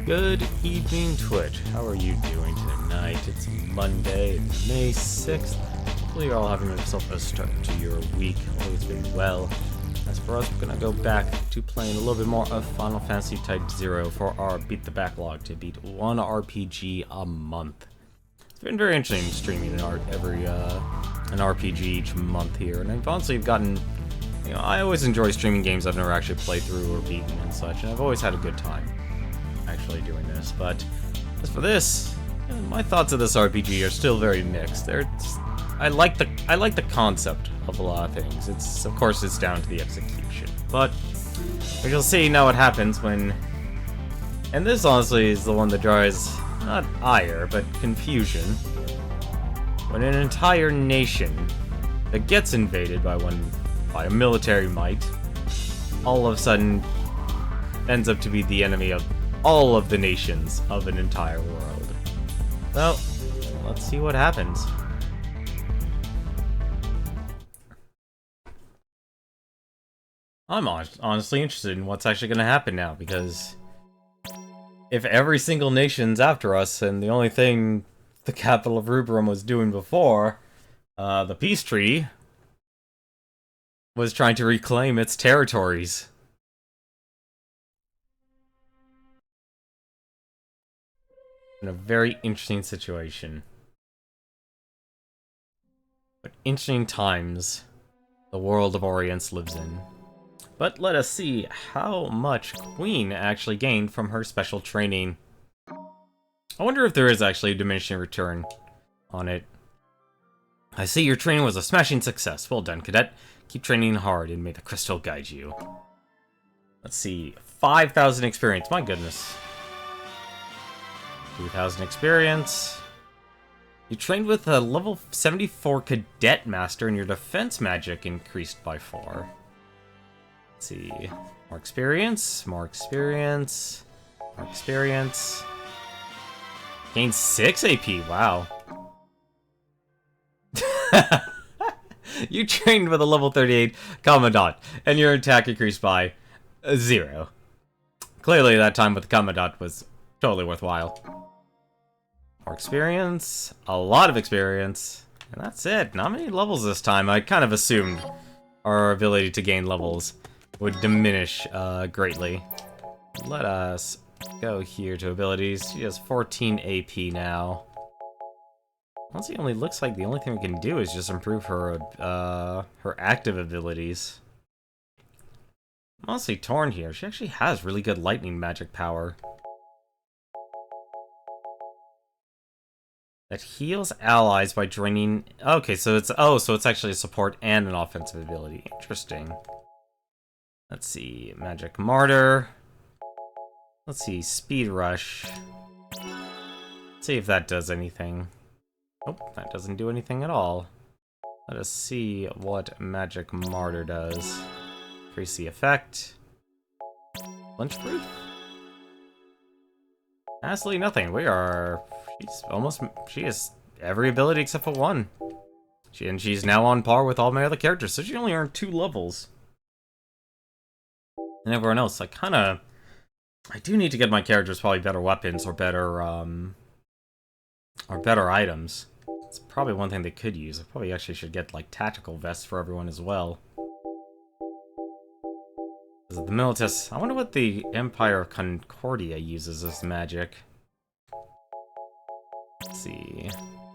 Good evening, Twitch. How are you doing tonight? It's Monday, it's May 6th. Hopefully you're all having yourself a start to your week. Hopefully it's been well. As for us, we're gonna go back to playing a little bit more of Final Fantasy Type-0 for our Beat the Backlog to beat one RPG a month. It's been very interesting streaming an RPG each month here, and I've honestly gotten, I always enjoy streaming games I've never actually played through or beaten and such, and I've always had a good time actually doing this. But as for this, my thoughts of this RPG are still very mixed. I like the concept of a lot of things. Of course it's down to the execution, but we shall see now what happens when. And this honestly is the one that drives not ire but confusion. When an entire nation that gets invaded by a military might all of a sudden ends up to be the enemy of all of the nations of an entire world. Well, let's see what happens. I'm honestly interested in what's actually going to happen now, because if every single nation's after us, and the only thing the capital of Rubrum was doing before, the peace treaty, was trying to reclaim its territories. In a very interesting situation. But interesting times the world of Orience lives in. But let us see how much Queen actually gained from her special training. I wonder if there is actually a diminishing return on it. I see your training was a smashing success. Well done, cadet. Keep training hard and may the crystal guide you. Let's see. 5,000 experience. My goodness. 2,000 experience. You trained with a level 74 cadet master and your defense magic increased by 4. Let's see. More experience. More experience. More experience. Gained 6 AP. Wow. You trained with a level 38 Commandant, and your attack increased by 0. Clearly, that time with the Commandant was totally worthwhile. More experience. A lot of experience. And that's it. Not many levels this time. I kind of assumed our ability to gain levels would diminish greatly. Let us go here to abilities. She has 14 AP now. Honestly, it only looks like the only thing we can do is just improve her her active abilities. I'm honestly torn here. She actually has really good lightning magic power. That heals allies by draining. Okay, so it's actually a support and an offensive ability. Interesting. Let's see, Magic Martyr. Let's see, Speed Rush. Let's see if that does anything. Nope, that doesn't do anything at all. Let us see what Magic Martyr does. Increase the effect. Lunch Brief? Absolutely nothing. She has every ability except for 1. She's now on par with all my other characters, so she only earned 2 levels. And everyone else, I do need to get my characters probably better weapons or better items. It's probably one thing they could use. I probably actually should get, tactical vests for everyone as well. The Militus, I wonder what the Empire of Concordia uses as magic. Let's see. We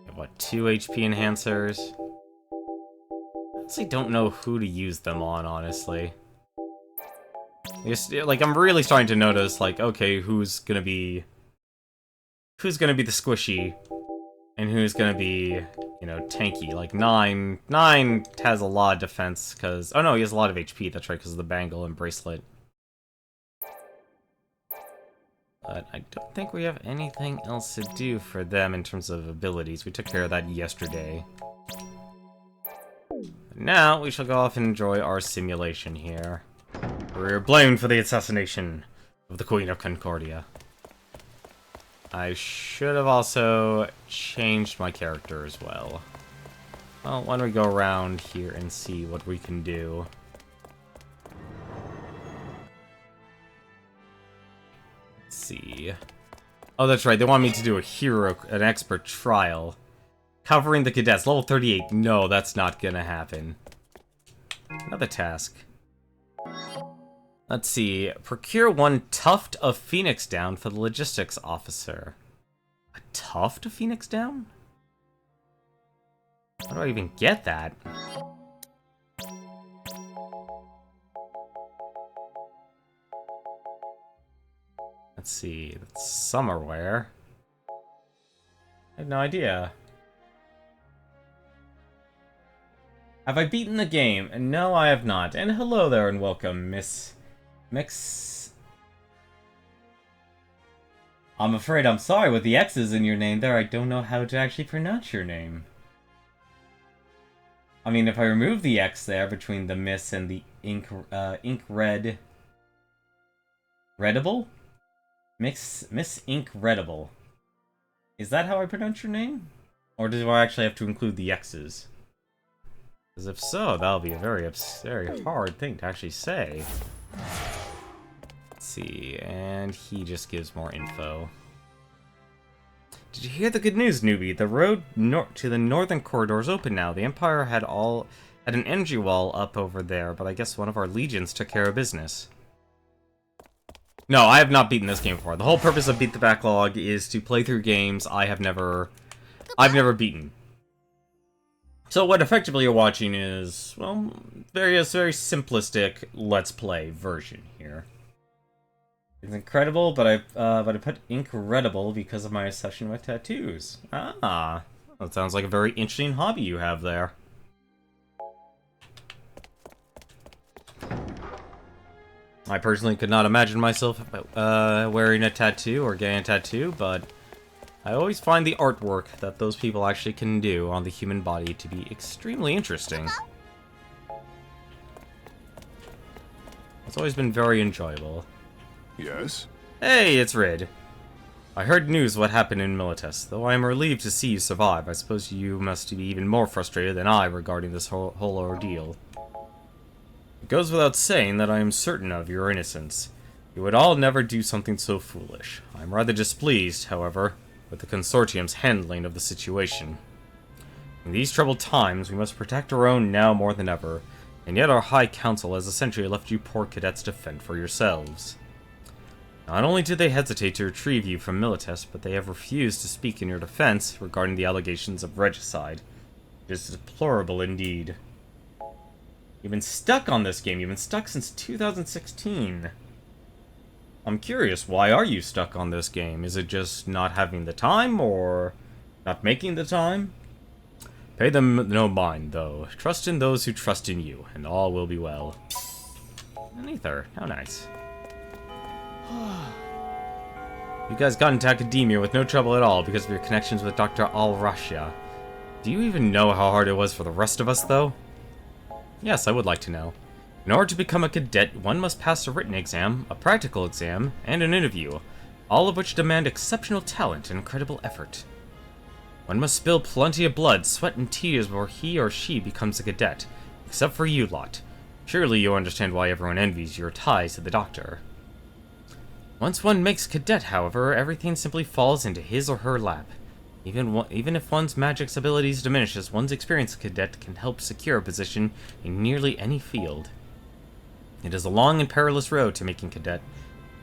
have, what, 2 HP enhancers? I honestly don't know who to use them on, honestly. I'm really starting to notice, okay, who's gonna be the squishy, and who's gonna be, tanky. Nine has a lot of defense, oh no, he has a lot of HP, that's right, because of the bangle and bracelet. But I don't think we have anything else to do for them in terms of abilities. We took care of that yesterday. Now, we shall go off and enjoy our simulation here. We're blamed for the assassination of the Queen of Concordia. I should have also changed my character as well. Well, why don't we go around here and see what we can do. Let's see. Oh, that's right. They want me to do an expert trial. Covering the cadets. Level 38. No, that's not gonna happen. Another task. Let's see. Procure 1 tuft of Phoenix down for the logistics officer. A tuft of Phoenix down? How do I even get that? Let's see. That's summer wear. I have no idea. Have I beaten the game? No, I have not. And hello there and welcome, Miss Mix. I'm afraid I'm sorry with the X's in your name there. I don't know how to actually pronounce your name. I mean, if I remove the X there between the Miss and the ink red... Redible? Miss Inkredible. Is that how I pronounce your name? Or do I actually have to include the X's? Because if so, that'll be a very hard thing to actually say. Let's see, and he just gives more info. Did you hear the good news, newbie? The road to the northern corridor is open now. The Empire had an energy wall up over there, but I guess one of our legions took care of business. No, I have not beaten this game before. The whole purpose of Beat the Backlog is to play through games I've never beaten. So what effectively you're watching is, well, very simplistic Let's Play version here. It's incredible, but I put incredible because of my obsession with tattoos. Ah, that sounds like a very interesting hobby you have there. I personally could not imagine myself wearing a tattoo or getting a tattoo, but I always find the artwork that those people actually can do on the human body to be extremely interesting. It's always been very enjoyable. Yes? Hey, it's Rid. I heard news of what happened in Milites. Though I am relieved to see you survive, I suppose you must be even more frustrated than I regarding this whole ordeal. It goes without saying that I am certain of your innocence. You would all never do something so foolish. I am rather displeased, however, with the Consortium's handling of the situation. In these troubled times, we must protect our own now more than ever, and yet our High Council has essentially left you poor cadets to fend for yourselves. Not only did they hesitate to retrieve you from Milites, but they have refused to speak in your defense regarding the allegations of regicide. It is deplorable indeed. You've been stuck on this game. You've been stuck since 2016. I'm curious, why are you stuck on this game? Is it just not having the time, or not making the time? Pay them no mind, though. Trust in those who trust in you, and all will be well. An ether. How nice. You guys got into academia with no trouble at all because of your connections with Dr. Al-Rashia. Do you even know how hard it was for the rest of us, though? Yes, I would like to know. In order to become a cadet, one must pass a written exam, a practical exam, and an interview, all of which demand exceptional talent and incredible effort. One must spill plenty of blood, sweat, and tears before he or she becomes a cadet, except for you lot. Surely you understand why everyone envies your ties to the doctor. Once one makes cadet, however, everything simply falls into his or her lap. Even if one's magic's abilities diminishes, one's experience as a cadet can help secure a position in nearly any field. It is a long and perilous road to making cadet,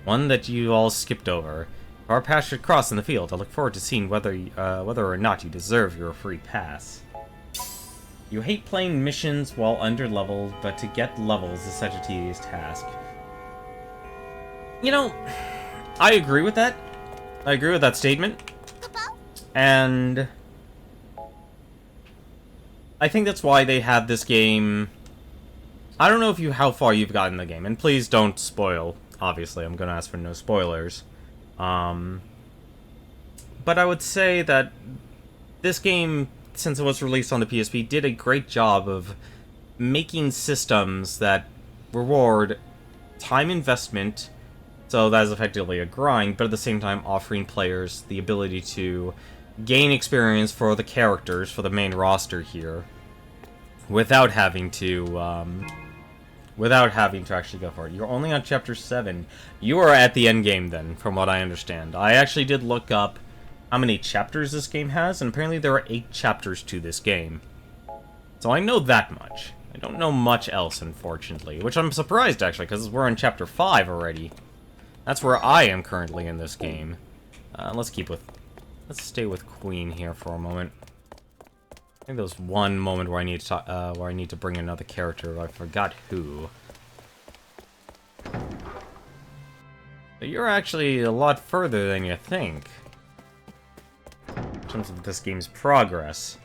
one that you all skipped over. If our paths should cross in the field, I look forward to seeing whether or not you deserve your free pass. You hate playing missions while under-leveled, but to get levels is such a tedious task. You know, I agree with that. I agree with that statement. And I think that's why they have this game. I don't know how far you've gotten in the game, and please don't spoil. Obviously, I'm going to ask for no spoilers. But I would say that this game, since it was released on the PSP, did a great job of making systems that reward time investment. So that is effectively a grind, but at the same time offering players the ability to gain experience for the characters, for the main roster here, without having to without having to actually go for it. You're only on chapter 7. You are at the end game then, from what I understand. I actually did look up how many chapters this game has, and apparently there are 8 chapters to this game. So I know that much. I don't know much else, unfortunately, which I'm surprised, actually, because we're in chapter 5 already. That's where I am currently in this game. Let's stay with Queen here for a moment. I think there was one moment where I need to talk, where I need to bring another character. I forgot who. But you're actually a lot further than you think in terms of this game's progress.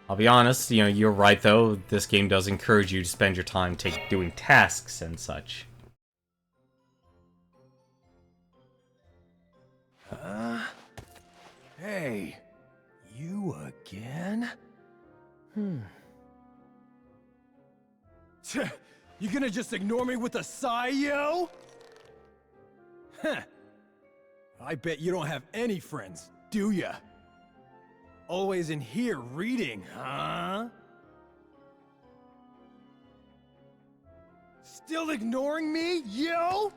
I'll be honest, you know, you're right though. This game does encourage you to spend your time doing tasks and such. Hey, you again? You gonna just ignore me with a sigh, yo? Huh. I bet you don't have any friends, do ya? Always in here reading, huh? Still ignoring me, yo?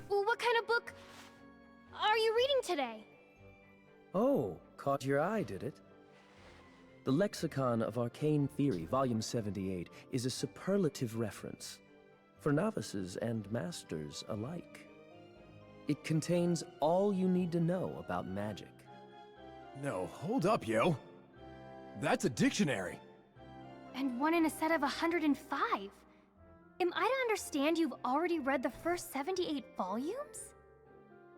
What kind of book are you reading today? Oh, caught your eye, did it? The Lexicon of Arcane Theory, Volume 78, is a superlative reference for novices and masters alike. It contains all you need to know about magic. No, hold up, yo. That's a dictionary. And one in a set of 105. Am I to understand you've already read the first 78 volumes?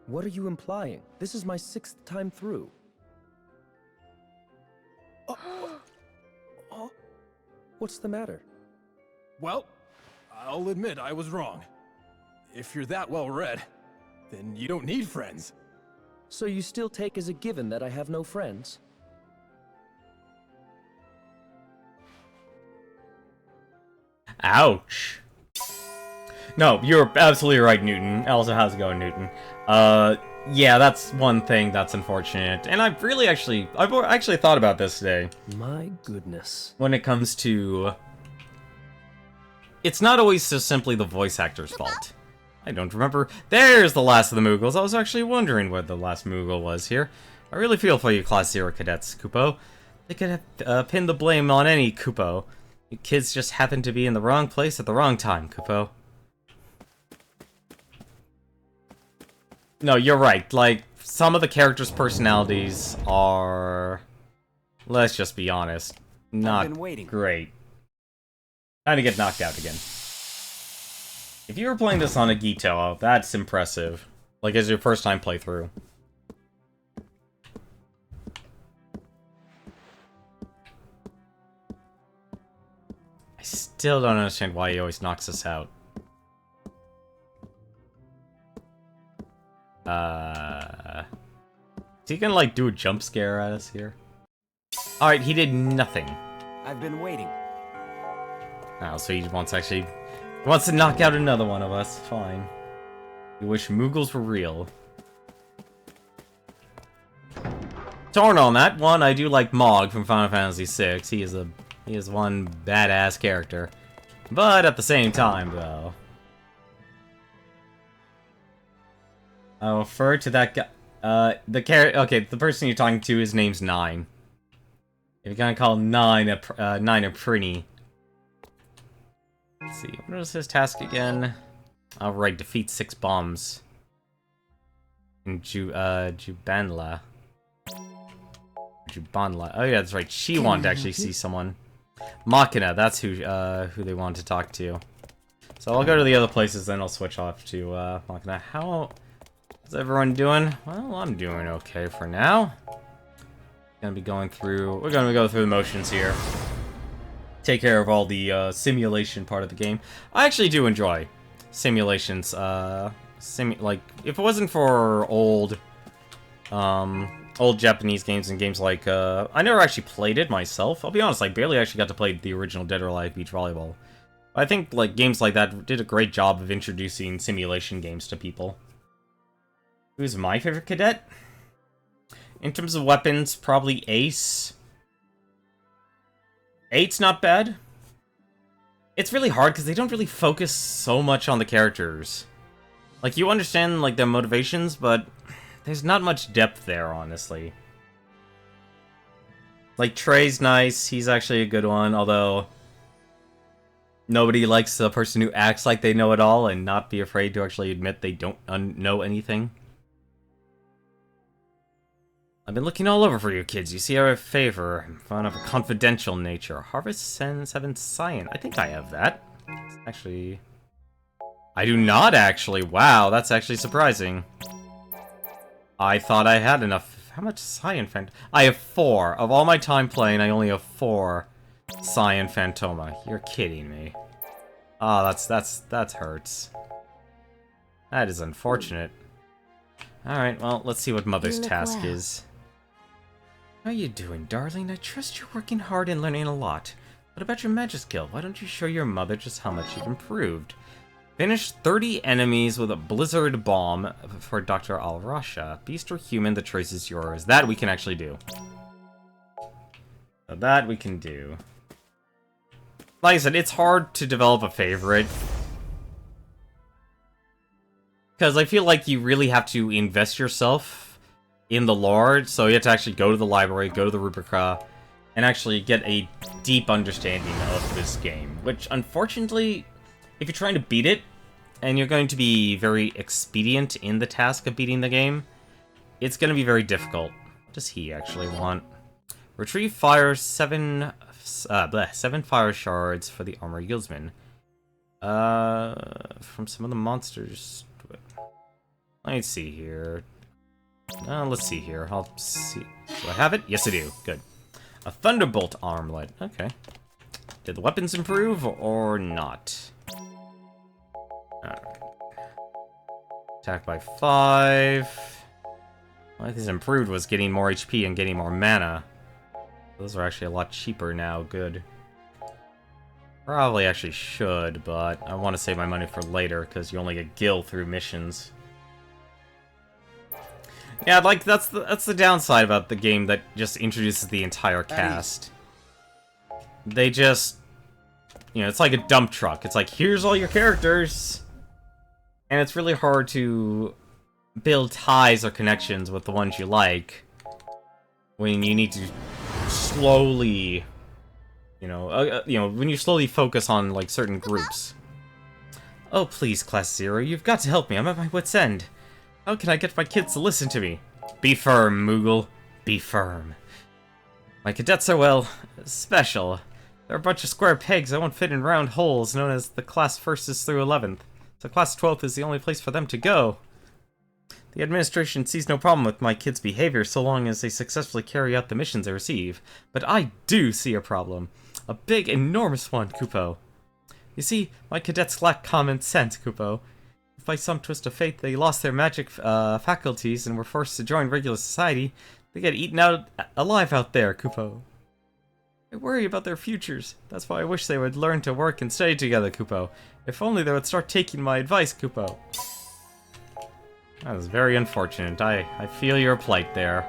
What are you implying? This is my 6th time through. What's the matter? Well, I'll admit I was wrong. If you're that well read, then you don't need friends. So you still take as a given that I have no friends? Ouch. No, you're absolutely right, Newton. Also, how's it going, Newton? Yeah, that's one thing that's unfortunate. And I've actually thought about this today. My goodness. When it comes to... It's not always so simply the voice actor's fault. I don't remember. There's the last of the Moogles. I was actually wondering where the last Moogle was here. I really feel for you Class 0 cadets, Kupo. They could have pinned the blame on any Kupo. You kids just happened to be in the wrong place at the wrong time, Kupo. No, you're right. Like, some of the characters' personalities are... Let's just be honest. Not great. Time to get knocked out again. If you were playing this on a Gito, that's impressive. Like, as your first time playthrough. I still don't understand why he always knocks us out. Is he gonna, like, do a jump scare at us here? Alright, he did nothing. I've been waiting. Oh, so he wants to knock out another one of us. Fine. You wish Moogles were real. Torn on that one, I do like Mog from Final Fantasy VI. He is one badass character. But at the same time, though, I refer to that guy. Okay, the person you're talking to, his name's Nine. If you're gonna call Nine a Prinny. Let's see, what was his task again? Alright, defeat 6 bombs. In Jubanla. Jubanla. Oh yeah, that's right. She wanted to actually see someone. Machina, that's who they wanted to talk to. So I'll go to the other places, then I'll switch off to Machina. How is everyone doing? Well, I'm doing okay for now. We're gonna go through the motions here. Take care of all the simulation part of the game. I actually do enjoy simulations. Like, if it wasn't for old Japanese games and games like, I never actually played it myself. I'll be honest, I barely actually got to play the original Dead or Alive Beach Volleyball. I think, like, games like that did a great job of introducing simulation games to people. Who's my favorite cadet? In terms of weapons, probably Ace. 8's not bad. it's really hard because they don't really focus so much on the characters. Like, you understand, like, their motivations, but there's not much depth there, honestly. Like, Trey's nice, he's actually a good one, although nobody likes the person who acts like they know it all and not be afraid to actually admit they don't know anything. I've been looking all over for you kids. You see, I have a favor. I'm fond of a confidential nature. Harvest 7 Scion. I think I have that. Actually, I do not actually. Wow, that's actually surprising. I thought I had enough. How much Scion Phantoma? I have 4. Of all my time playing, I only have 4 Scion Phantoma. You're kidding me. Oh, that hurts. That is unfortunate. Alright, well, let's see what Mother's task is. How are you doing, darling? I trust you're working hard and learning a lot. What about your magic skill? Why don't you show your mother just how much you've improved? Finish 30 enemies with a Blizzard Bomb for Dr. Al-Rasha. Beast or human, the choice is yours. That we can actually do. So that we can do. Like I said, it's hard to develop a favorite. Because I feel like you really have to invest yourself in the lore, so you have to actually go to the library, go to the Rubrica, and actually get a deep understanding of this game. Which, unfortunately, if you're trying to beat it, and you're going to be very expedient in the task of beating the game, it's going to be very difficult. What does he actually want? Retrieve fire 7 fire shards for the armor guildsman. From some of the monsters. Let's see here. Let's see here. I'll see. Do I have it? Yes, I do. Good. A Thunderbolt armlet. Okay. Did the weapons improve or not? Alright. Attack by 5. What is improved was getting more HP and getting more mana. Those are actually a lot cheaper now. Good. Probably actually should, but I want to save my money for later because you only get gil through missions. Yeah, like, that's the downside about the game that just introduces the entire cast. They just, you know, it's like a dump truck. It's like, here's all your characters! And it's really hard to build ties or connections with the ones you like when you need to slowly, when you slowly focus on, like, certain groups. Oh, please, Class Zero, you've got to help me. I'm at my wit's end. How can I get my kids to listen to me? Be firm, Moogle. Be firm. My cadets are, well, special. They're a bunch of square pegs that won't fit in round holes known as the Class 1st through 11th. So Class 12th is the only place for them to go. The administration sees no problem with my kids' behavior so long as they successfully carry out the missions they receive. But I do see a problem. A big, enormous one, Kupo. You see, my cadets lack common sense, Kupo. If by some twist of fate they lost their magic faculties and were forced to join regular society, they get eaten out alive out there, Kupo. I worry about their futures. That's why I wish they would learn to work and study together, Kupo. If only they would start taking my advice, Kupo. That is very unfortunate. I feel your plight there.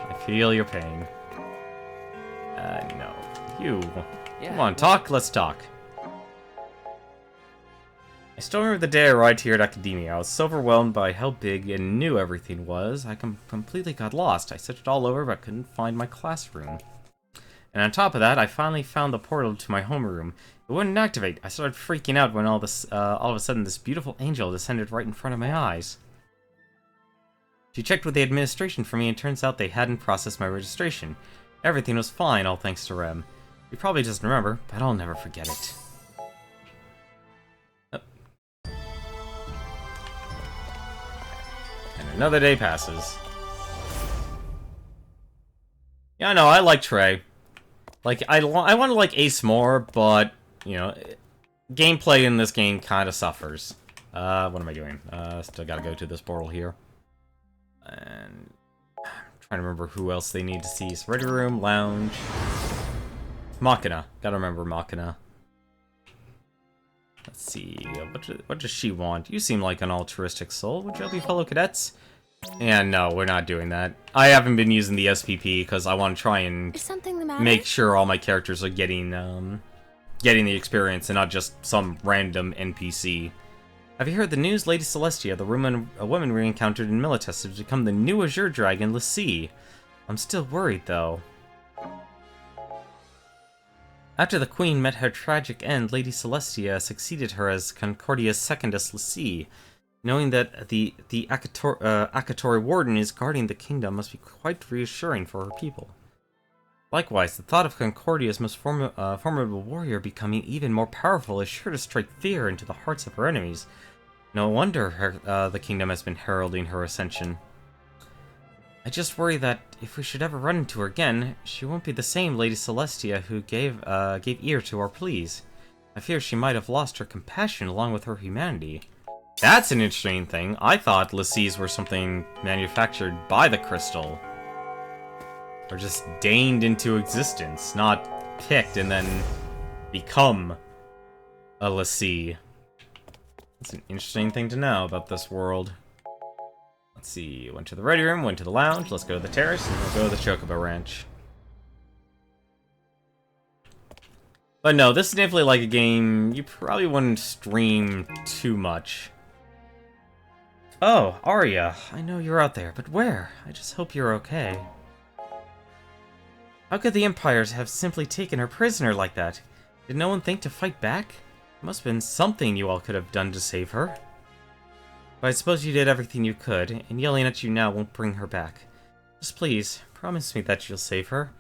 I feel your pain. No. You. Yeah, come on, talk? Let's talk. I still remember the day I arrived here at Academia. I was so overwhelmed by how big and new everything was, I completely got lost. I searched all over, but couldn't find my classroom. And on top of that, I finally found the portal to my homeroom. It wouldn't activate. I started freaking out when all of a sudden this beautiful angel descended right in front of my eyes. She checked with the administration for me, and turns out they hadn't processed my registration. Everything was fine, all thanks to Rem. He probably doesn't remember, but I'll never forget it. And another day passes. Yeah, no, I like Trey. Like, I want to like Ace more, but, you know, gameplay in this game kind of suffers. What am I doing? Still gotta go to this portal here. And I'm trying to remember who else they need to see. So Ready Room, Lounge, Machina. Gotta remember Machina. Let's see. What does she want? You seem like an altruistic soul. Would you help your fellow cadets? And no, we're not doing that. I haven't been using the SPP because I want to try and Is something the matter? make sure all my characters are getting getting the experience and not just some random NPC. Have you heard the news? Lady Celestia, a woman we encountered in Milites, has become the new Azure Dragon, Lassie. I'm still worried, though. After the Queen met her tragic end, Lady Celestia succeeded her as Concordia's secondess Lassie. Knowing that the Akatori Warden is guarding the kingdom must be quite reassuring for her people. Likewise, the thought of Concordia's most formidable warrior becoming even more powerful is sure to strike fear into the hearts of her enemies. No wonder the kingdom has been heralding her ascension. I just worry that if we should ever run into her again, she won't be the same Lady Celestia who gave ear to our pleas. I fear she might have lost her compassion along with her humanity. That's an interesting thing. I thought Lassies were something manufactured by the crystal. Or just deigned into existence, not picked and then become a Lassie. That's an interesting thing to know about this world. Let's see, went to the ready room, went to the lounge, let's go to the terrace, and we'll go to the Chocobo Ranch. But no, this is definitely like a game you probably wouldn't stream too much. Oh, Arya, I know you're out there, but where? I just hope you're okay. How could the Empires have simply taken her prisoner like that? Did no one think to fight back? It must have been something you all could have done to save her. But I suppose you did everything you could, and yelling at you now won't bring her back. Just please, promise me that you'll save her.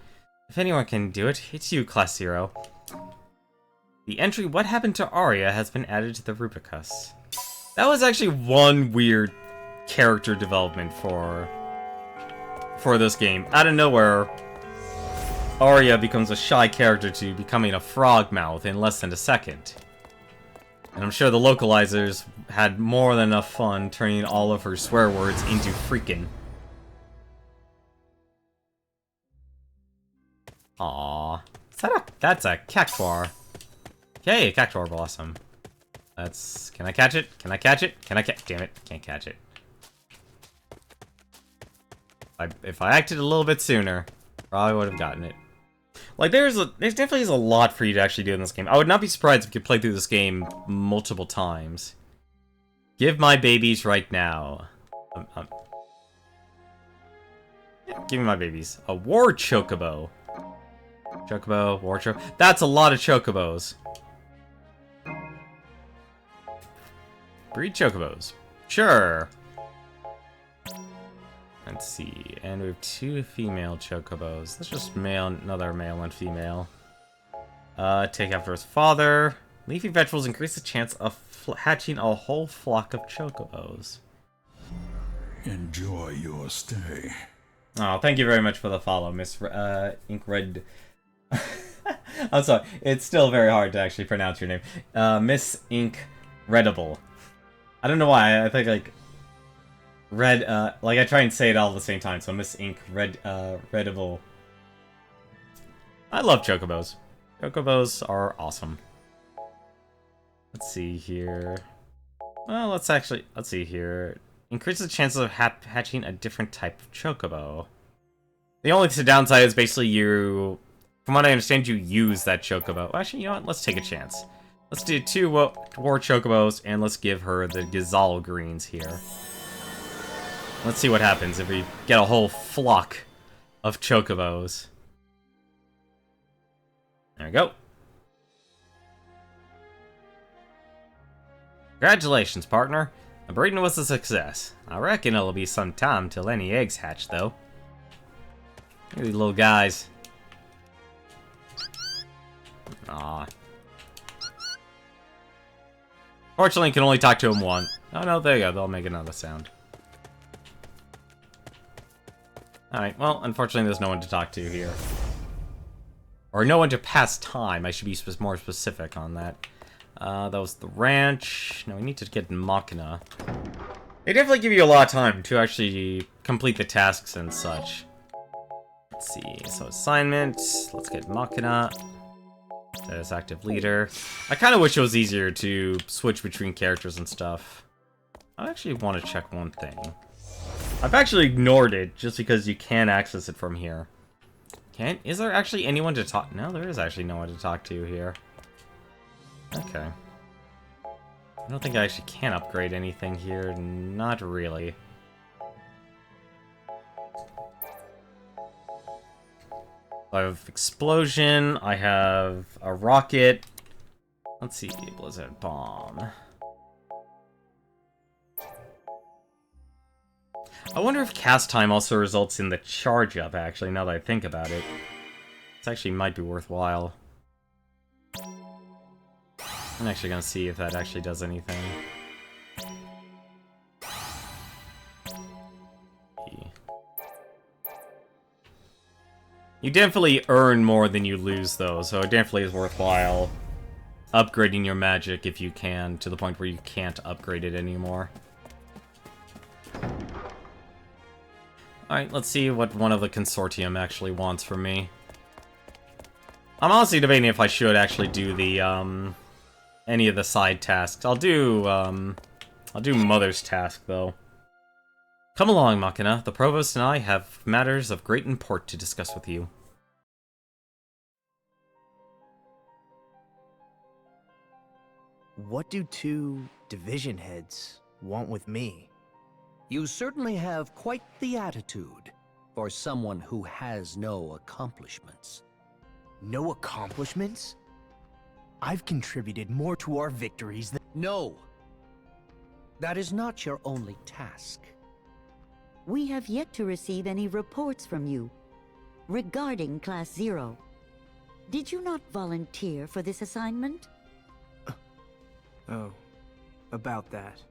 If anyone can do it, it's you, Class 0. The entry What Happened to Arya has been added to the Rubicus. That was actually one weird character development for this game. Out of nowhere, Arya becomes a shy character to becoming a frog mouth in less than a second. And I'm sure the localizers had more than enough fun turning all of her swear words into freaking. Aww. That's a cactuar. Okay, a cactuar blossom. Can I catch it? Can I catch it? Damn it, can't catch it. If I acted a little bit sooner, probably would have gotten it. Like, there definitely is a lot for you to actually do in this game. I would not be surprised if you could play through this game multiple times. Give my babies right now. Yeah, give me my babies. A war chocobo. Chocobo, war chocobo. That's a lot of chocobos. Breed chocobos. Sure. Let's see, and we have 2 female chocobos. Let's just another male and female. Take after his father. Leafy vegetables increase the chance of hatching a whole flock of chocobos. Enjoy your stay. Oh, thank you very much for the follow, Miss Inkred. I'm sorry, it's still very hard to actually pronounce your name. Miss Incredible. I don't know why, I think like like I try and say it all at the same time, so Miss Incredible. I love chocobos. Chocobos are awesome. Let's see here. Well, let's see here. Increases the chances of hatching a different type of chocobo. The only downside is basically from what I understand, you use that chocobo. Actually, you know what? Let's take a chance. Let's do 2 war chocobos, and let's give her the Gazal greens here. Let's see what happens if we get a whole flock of chocobos. There we go. Congratulations, partner. The breeding was a success. I reckon it'll be some time till any eggs hatch, though. Look at these little guys. Aw. Fortunately, you can only talk to them once. Oh no, there you go. They'll make another sound. Alright, well, unfortunately there's no one to talk to here. Or no one to pass time, I should be more specific on that. That was the ranch. Now we need to get Machina. They definitely give you a lot of time to actually complete the tasks and such. Let's see, so assignment, let's get Machina. There's active leader. I kind of wish it was easier to switch between characters and stuff. I actually want to check one thing. I've actually ignored it just because you can access it from here. Is there actually anyone to talk? No, there is actually no one to talk to here. Okay. I don't think I actually can upgrade anything here. Not really. I have explosion. I have a rocket. Let's see, blizzard bomb. I wonder if cast time also results in the charge up, actually, now that I think about it. This actually might be worthwhile. I'm actually gonna see if that actually does anything. You definitely earn more than you lose, though, so it definitely is worthwhile upgrading your magic if you can, to the point where you can't upgrade it anymore. Alright, let's see what one of the consortium actually wants from me. I'm honestly debating if I should actually do the, any of the side tasks. I'll do Mother's task, though. Come along, Machina. The Provost and I have matters of great import to discuss with you. What do two division heads want with me? You certainly have quite the attitude for someone who has no accomplishments. No accomplishments? I've contributed more to our victories than— No! That is not your only task. We have yet to receive any reports from you regarding Class 0. Did you not volunteer for this assignment? Oh, about that.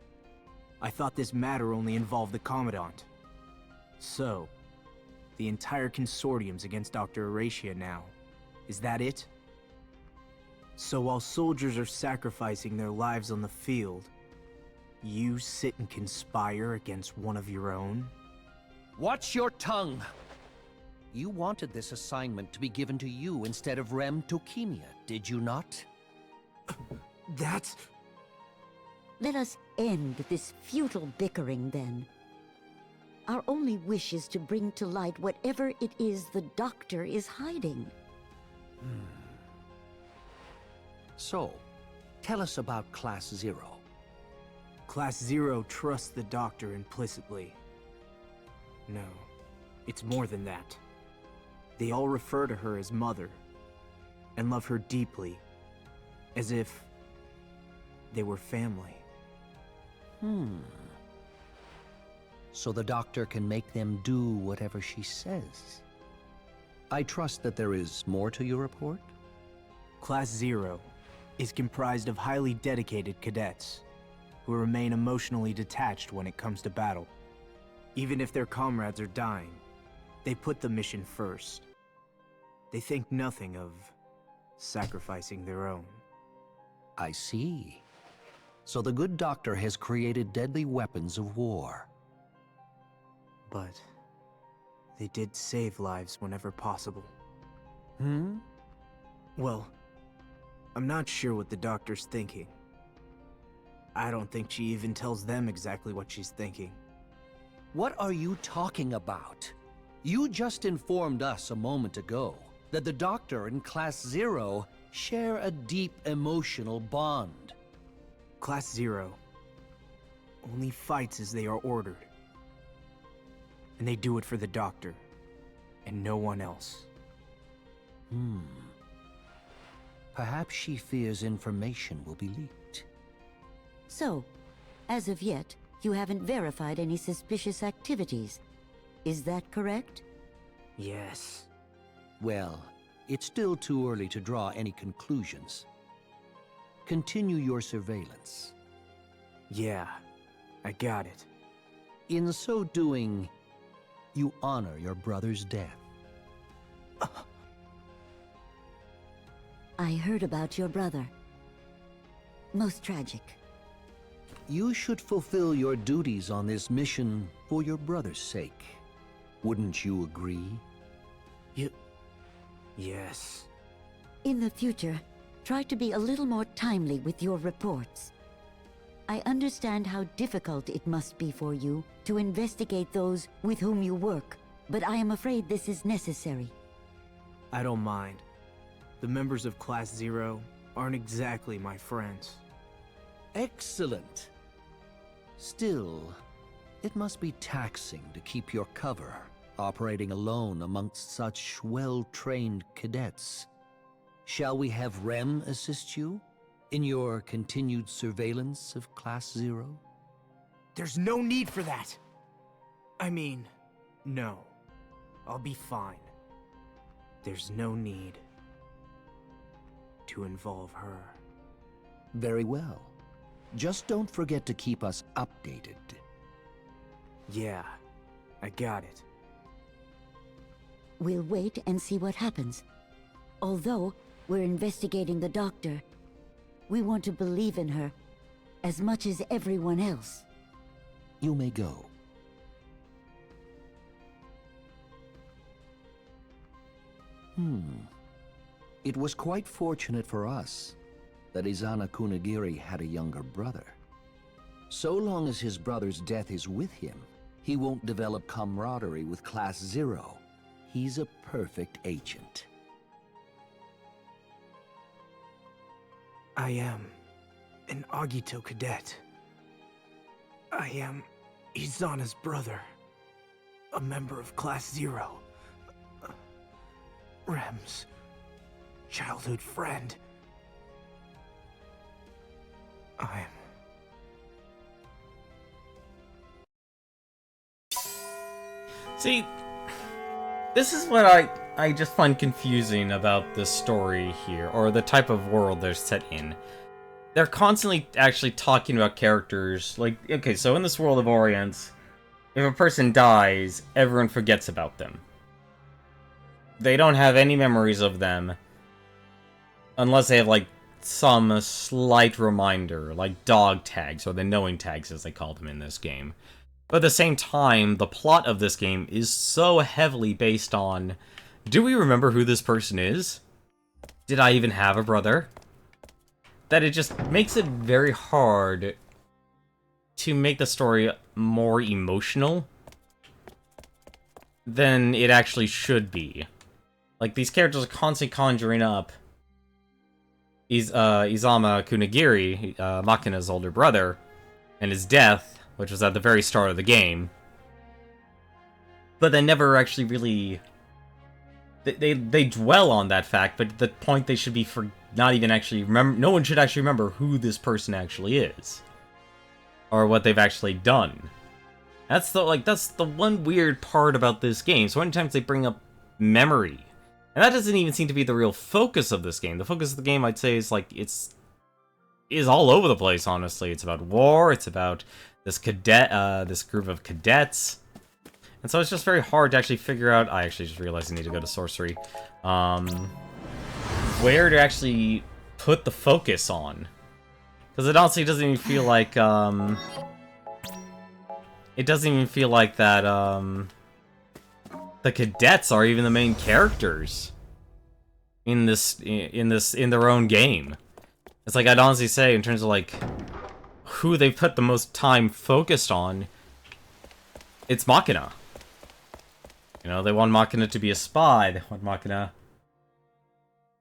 I thought this matter only involved the Commandant. So, the entire consortium's against Dr. Horatia now. Is that it? So while soldiers are sacrificing their lives on the field, you sit and conspire against one of your own? Watch your tongue! You wanted this assignment to be given to you instead of Rem Tokimia, did you not? That's... Let us end this futile bickering, then. Our only wish is to bring to light whatever it is the Doctor is hiding. So, tell us about Class 0. Class 0 trusts the Doctor implicitly. No, it's more than that. They all refer to her as Mother, and love her deeply, as if they were family. So the Doctor can make them do whatever she says. I trust that there is more to your report? Class 0 is comprised of highly dedicated cadets who remain emotionally detached when it comes to battle. Even if their comrades are dying, they put the mission first. They think nothing of sacrificing their own. I see. So the good Doctor has created deadly weapons of war. But they did save lives whenever possible. Well, I'm not sure what the Doctor's thinking. I don't think she even tells them exactly what she's thinking. What are you talking about? You just informed us a moment ago that the Doctor and Class 0 share a deep emotional bond. Class 0 only fights as they are ordered. And they do it for the Doctor, and no one else. Perhaps she fears information will be leaked. So, as of yet, you haven't verified any suspicious activities. Is that correct? Yes. Well, it's still too early to draw any conclusions. Continue your surveillance. Yeah, I got it. In so doing, you honor your brother's death. I heard about your brother. Most tragic. You should fulfill your duties on this mission for your brother's sake. Wouldn't you agree? Yes. In the future, try to be a little more timely with your reports. I understand how difficult it must be for you to investigate those with whom you work, but I am afraid this is necessary. I don't mind. The members of Class 0 aren't exactly my friends. Excellent. Still, it must be taxing to keep your cover, operating alone amongst such well-trained cadets. Shall we have Rem assist you in your continued surveillance of Class 0? There's no need for that! I mean, no. I'll be fine. There's no need to involve her. Very well. Just don't forget to keep us updated. Yeah, I got it. We'll wait and see what happens. Although we're investigating the doctor, we want to believe in her as much as everyone else. You may go. It was quite fortunate for us that Izana Kunigiri had a younger brother. So long as his brother's death is with him, he won't develop camaraderie with Class 0. He's a perfect agent. I am an Agito cadet. I am Izana's brother, a member of Class 0. Rem's childhood friend. See, this is what I just find confusing about this story here, or the type of world they're set in. They're constantly actually talking about characters, like, okay, so in this world of Orient, if a person dies, everyone forgets about them. They don't have any memories of them, unless they have, like, some slight reminder, like dog tags, or the knowing tags as they call them in this game. But at the same time, the plot of this game is so heavily based on, do we remember who this person is? Did I even have a brother? That it just makes it very hard to make the story more emotional than it actually should be. Like, these characters are constantly conjuring up Izama Kunigiri, Makina's older brother, and his death, which was at the very start of the game. But they never actually really... They dwell on that fact, but at the point they should be for not even actually remember... No one should actually remember who this person actually is. Or what they've actually done. That's the one weird part about this game. So many times they bring up memory. And that doesn't even seem to be the real focus of this game. The focus of the game, I'd say, is like, is all over the place, honestly. It's about war, it's about this this group of cadets. And so it's just very hard to actually figure out... I actually just realized I need to go to sorcery. Where to actually put the focus on. Because it honestly doesn't even feel like, it doesn't even feel like that, the cadets are even the main characters in their own game. It's like, I'd honestly say, in terms of like who they put the most time focused on, it's Makina. You know, they want Makina to be a spy. They want Makina...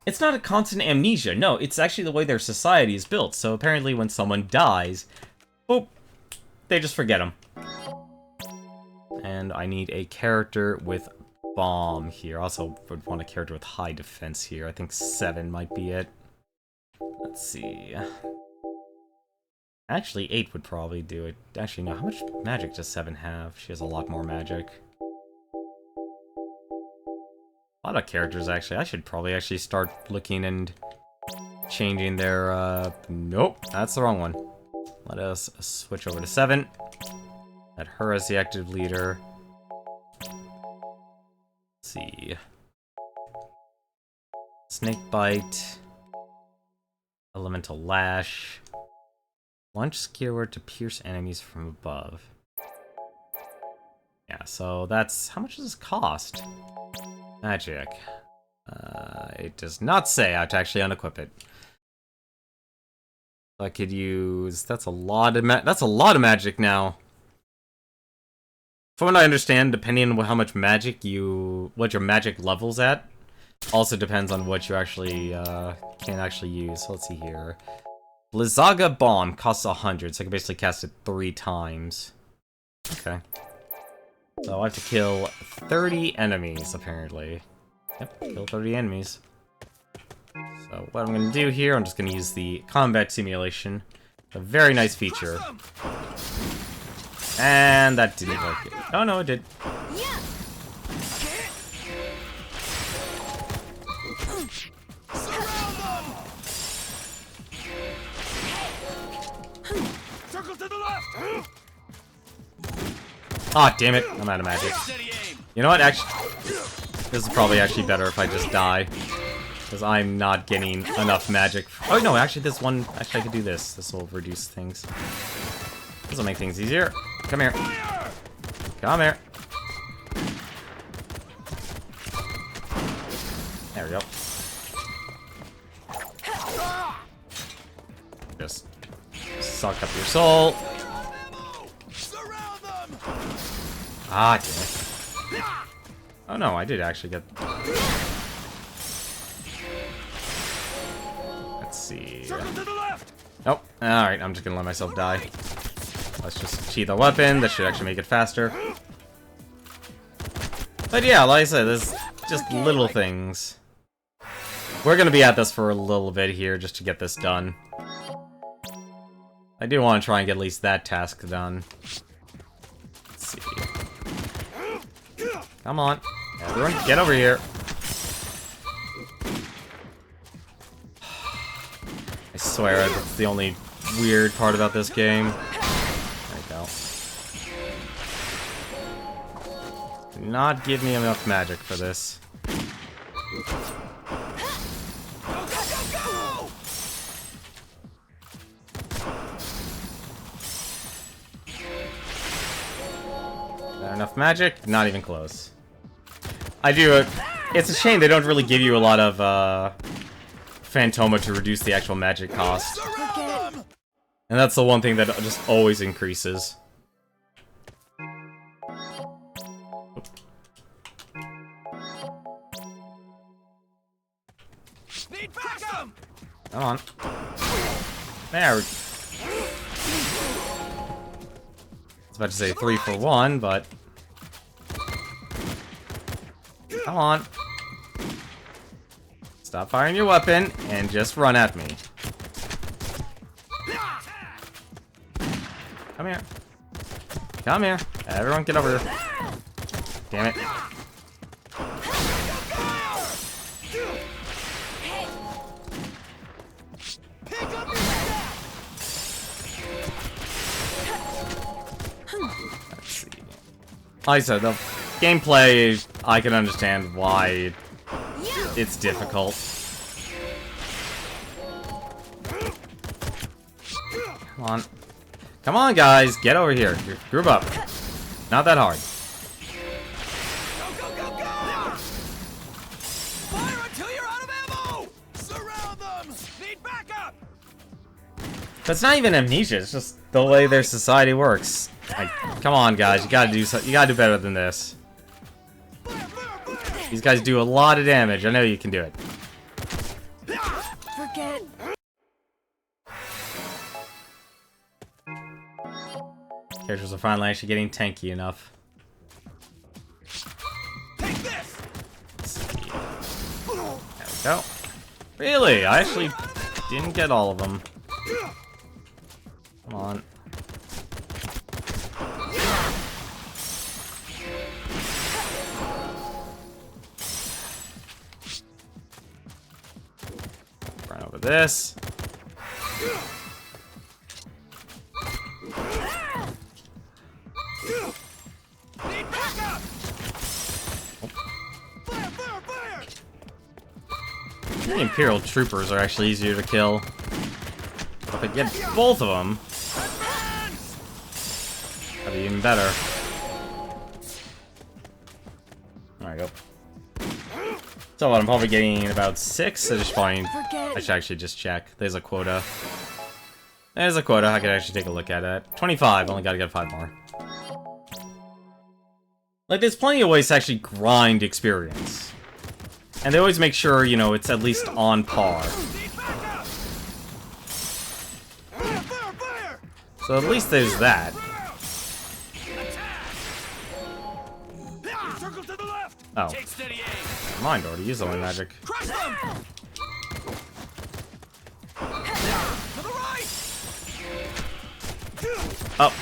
It's not a constant amnesia. No, it's actually the way their society is built. So apparently when someone dies, boop, they just forget them. And I need a character with bomb here. Also would want a character with high defense here. I think 7 might be it. Let's see. Actually, 8 would probably do it. Actually, no. How much magic does 7 have? She has a lot more magic. A lot of characters, actually. I should probably actually start looking and changing their, Nope, that's the wrong one. Let us switch over to 7. Add her as the active leader. Let's see. Snake Bite. Elemental Lash. Launch Skewer to pierce enemies from above. Yeah, so that's... How much does this cost? Magic. It does not say how to actually unequip it. I could use... That's a lot of magic now. From what I understand, depending on how much magic what your magic level's at, Also depends on what you actually can actually use. So let's see here. Blizzaga Bomb costs 100, so I can basically cast it 3 times. Okay. So I have to kill 30 enemies, apparently. Yep, kill 30 enemies. So what I'm going to do here, I'm just going to use the combat simulation. A very nice feature. And that didn't work. Oh no, it did. Aw, damn it. I'm out of magic. You know what? Actually, this is probably actually better if I just die. Because I'm not getting enough magic. Oh, no, actually, this one... Actually, I could do this. This will reduce things. This will make things easier. Come here. Come here. There we go. Just suck up your soul. Ah, damn it. Oh no, I did actually get... Let's see... Nope. Alright, I'm just gonna let myself die. Let's just cheat the weapon. That should actually make it faster. But yeah, like I said, there's just little things. We're gonna be at this for a little bit here just to get this done. I do want to try and get at least that task done. Let's see. Come on. Everyone, get over here. I swear, that's the only weird part about this game. There we go. Do not give me enough magic for this. Not enough magic? Not even close. I do. It's a shame they don't really give you a lot of Phantoma to reduce the actual magic cost. And that's the one thing that just always increases. Come on. There. I was about to say 3 for 1, but... Come on. Stop firing your weapon and just run at me. Come here. Come here. Everyone get over here. Damn it. Let's see. Like I said, the gameplay, I can understand why it's difficult. Come on. Come on, guys. Get over here. Group up. Not that hard. Go, go, go, go! Fire until you're out of ammo! Surround them! Need backup! That's not even amnesia. It's just the way their society works. Like, come on, guys. You gotta do something. You gotta do better than this. These guys do a lot of damage. I know you can do it. Forget. Characters are finally actually getting tanky enough. Take this! There we go. Really? I actually didn't get all of them. Come on. Run over this. Need backup! Fire, fire, fire! The Imperial Troopers are actually easier to kill. If I get both of them, that'd be even better. There we go. So what, I'm probably getting about 6. I just find I should actually just check. There's a quota. There's a quota. I could actually take a look at it. 25. Only gotta get 5 more. Like, there's plenty of ways to actually grind experience. And they always make sure, you know, it's at least on par. So at least there's that. Oh. Never mind, already used all my magic. Oh.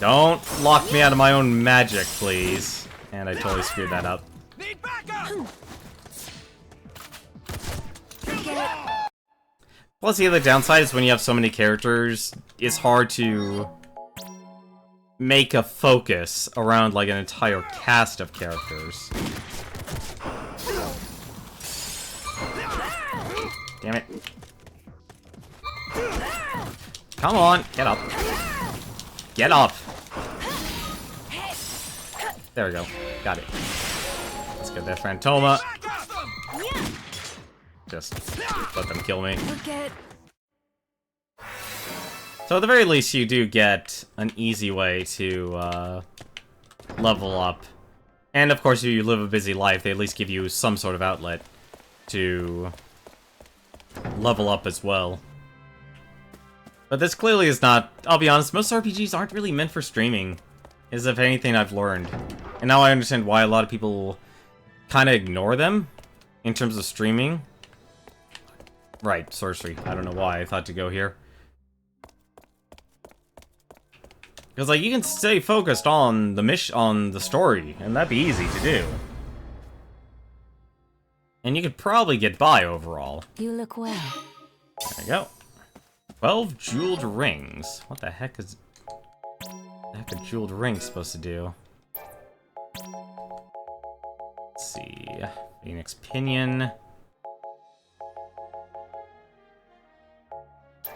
Don't lock me out of my own magic, please. And I totally screwed that up. Plus, the other downside is when you have so many characters, it's hard to make a focus around, like, an entire cast of characters. Damn it. Come on, get up. Get up! There we go. Got it. Let's get that Phantoma. Just let them kill me. So at the very least, you do get an easy way to level up. And of course, if you live a busy life, they at least give you some sort of outlet to level up as well. But this clearly is not... I'll be honest, most RPGs aren't really meant for streaming, is if anything I've learned. And now I understand why a lot of people kind of ignore them in terms of streaming. Right, sorcery. I don't know why I thought to go here. Because, like, you can stay focused on the story, and that'd be easy to do. And you could probably get by overall. You look well. There we go. 12 jeweled rings. What the heck is... a jeweled ring supposed to do? Let's see. Phoenix Pinion.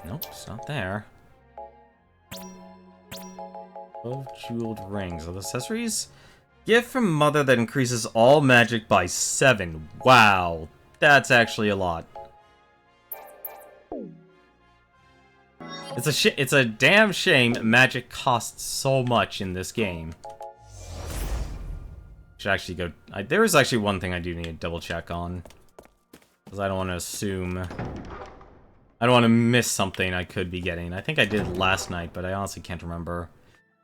Nope, it's not there. 12 jeweled rings. Are the accessories? Gift from Mother that increases all magic by 7. Wow. That's actually a lot. It's a damn shame magic costs so much in this game. Should actually go... there is actually one thing I do need to double check on. Because I don't want to assume... I don't want to miss something I could be getting. I think I did last night, but I honestly can't remember.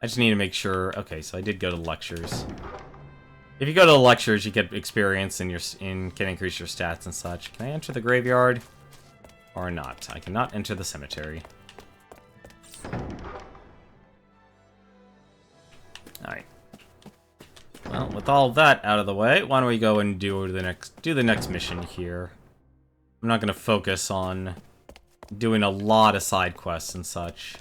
I just need to make sure... Okay, so I did go to lectures. If you go to the lectures, you get experience and can increase your stats and such. Can I enter the graveyard? Or not? I cannot enter the cemetery. Alright. Well, with all that out of the way, why don't we go and do the next mission here. I'm not going to focus on doing a lot of side quests and such.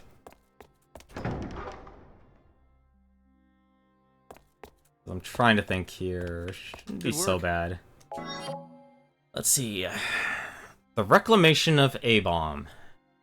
I'm trying to think here. Shouldn't be so bad. Let's see. The Reclamation of Avon.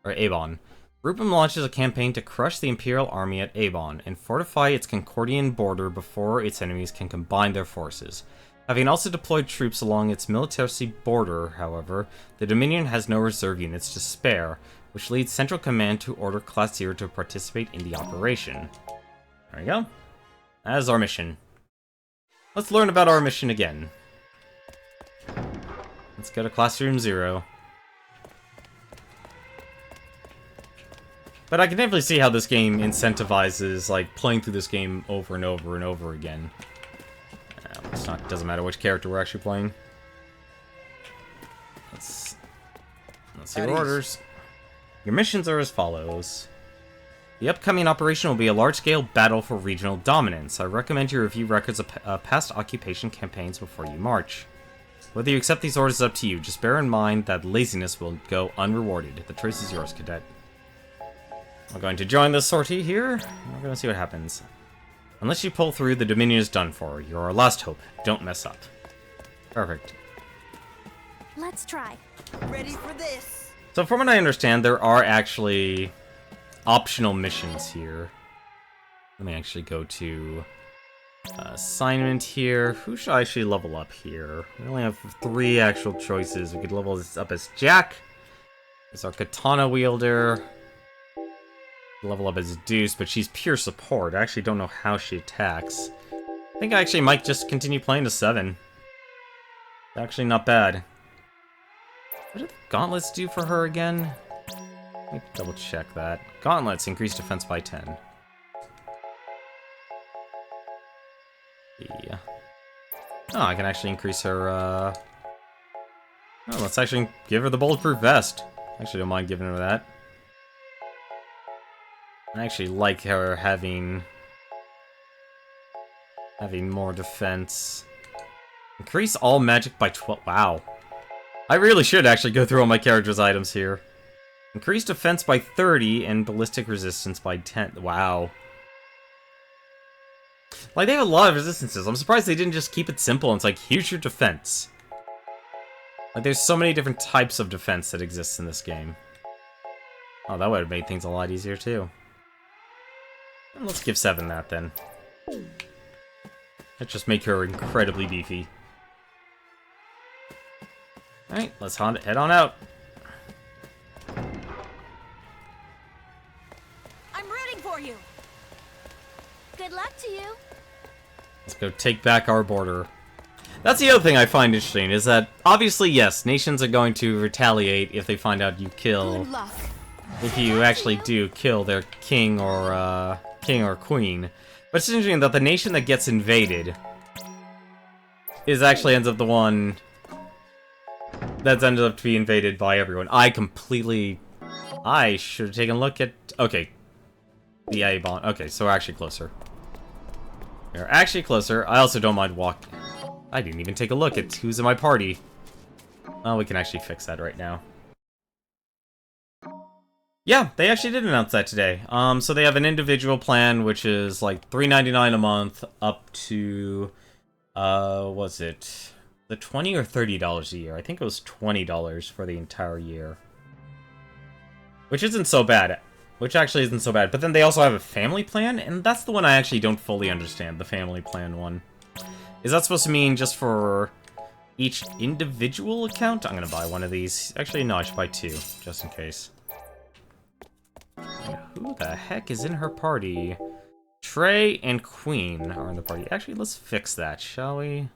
Rupam launches a campaign to crush the Imperial army at Avon and fortify its Concordian border before its enemies can combine their forces. Having also deployed troops along its military border, however, the Dominion has no reserve units to spare, which leads Central Command to order Class 0 to participate in the operation. There we go. That is our mission. Let's learn about our mission again. Let's go to Classroom 0. But I can definitely see how this game incentivizes, like, playing through this game over and over and over again. Doesn't matter which character we're actually playing. Let's see your orders. Your missions are as follows. The upcoming operation will be a large-scale battle for regional dominance. I recommend you review records of past occupation campaigns before you march. Whether you accept these orders is up to you. Just bear in mind that laziness will go unrewarded. The choice is yours, Cadet. We're going to join the sortie here. We're going to see what happens. Unless you pull through, the Dominion is done for. You're our last hope. Don't mess up. Perfect. Let's try. Ready for this? So from what I understand, there are actually optional missions here. Let me actually go to assignment here. Who should I actually level up here? We only have 3 actual choices. We could level this up as Jack. As our katana wielder. Level up as Deuce, but she's pure support. I actually don't know how she attacks. I think I actually might just continue playing to 7. Actually, not bad. What did the gauntlets do for her again? Let me double check that. Gauntlets increase defense by 10. Yeah. Oh, I can actually increase her, Oh, let's actually give her the bulletproof vest. Actually, don't mind giving her that. I actually like her having more defense. Increase all magic by 12. Wow. I really should actually go through all my character's items here. Increase defense by 30 and ballistic resistance by 10. Wow. Like, they have a lot of resistances. I'm surprised they didn't just keep it simple. And it's like, here's your defense. Like, there's so many different types of defense that exists in this game. Oh, that would have made things a lot easier, too. And let's give 7 that, then. Let's just make her incredibly beefy. Alright, let's head on out. I'm rooting for you. Good luck to you. Let's go take back our border. That's the other thing I find interesting, is that, obviously, yes, nations are going to retaliate if they find out you kill... Good luck. If you actually do kill their king or queen. But it's interesting that the nation that gets invaded actually ends up the one that's ended up to be invaded by everyone. I should have taken a look at... Okay. The A-bomb. Okay, so we're actually closer. We're actually closer. I also don't mind walking. I didn't even take a look at who's in my party. Oh, we can actually fix that right now. Yeah, they actually did announce that today. So they have an individual plan, which is like $3.99 a month, up to, was it the $20 or $30 a year? I think it was $20 for the entire year, which isn't so bad. Which actually isn't so bad. But then they also have a family plan, and that's the one I actually don't fully understand. The family plan one. Is that supposed to mean just for each individual account? I'm gonna buy one of these. Actually, no, I should buy 2, just in case. Who the heck is in her party? Trey and Queen are in the party. Actually, let's fix that, shall we?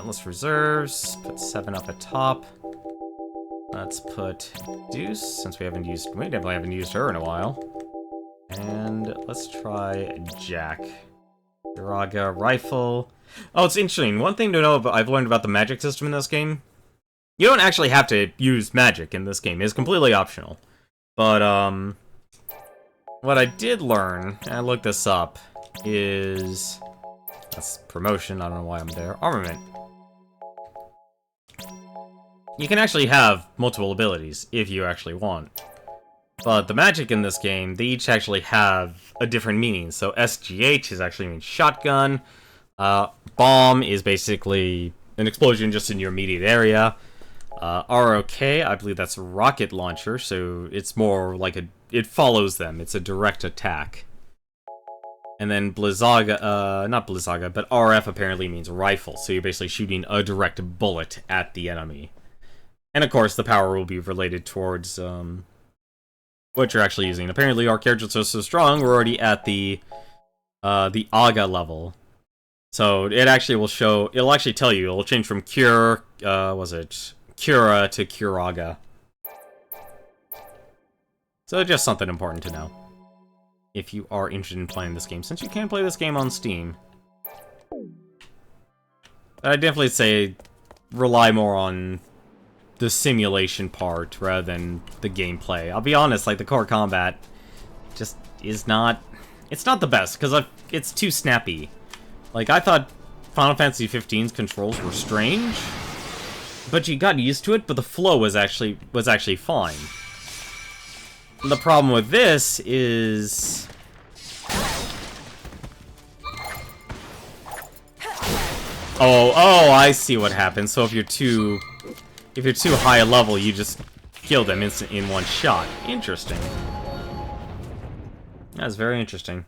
Let's reserves. Put 7 up at top. Let's put Deuce, since we definitely haven't used her in a while. And let's try Jack. Judecca, rifle. Oh, it's interesting. One thing to know I've learned about the magic system in this game. You don't actually have to use magic in this game. It's completely optional. But, what I did learn, and I looked this up, is... That's promotion, I don't know why I'm there. Armament. You can actually have multiple abilities, if you actually want. But the magic in this game, they each actually have a different meaning. So SGH is actually means shotgun. Bomb is basically an explosion just in your immediate area. ROK, I believe that's rocket launcher, so it's more like it follows them. It's a direct attack. And then Blizzaga, not Blizzaga, but RF apparently means rifle, so you're basically shooting a direct bullet at the enemy. And of course, the power will be related towards what you're actually using. Apparently, our characters are so strong, we're already at the Aga level. So it actually will show. It'll actually tell you. It'll change from Cure. Was it Cura to Curaga? So just something important to know if you are interested in playing this game, since you can play this game on Steam. But I definitely say rely more on the simulation part rather than the gameplay. I'll be honest, like the core combat just is not. It's not the best because it's too snappy. Like I thought Final Fantasy XV's controls were strange, but you got used to it. But the flow was actually fine. The problem with this is oh, I see what happens. So if you're too high a level, you just kill them in one shot. Interesting. That's very interesting.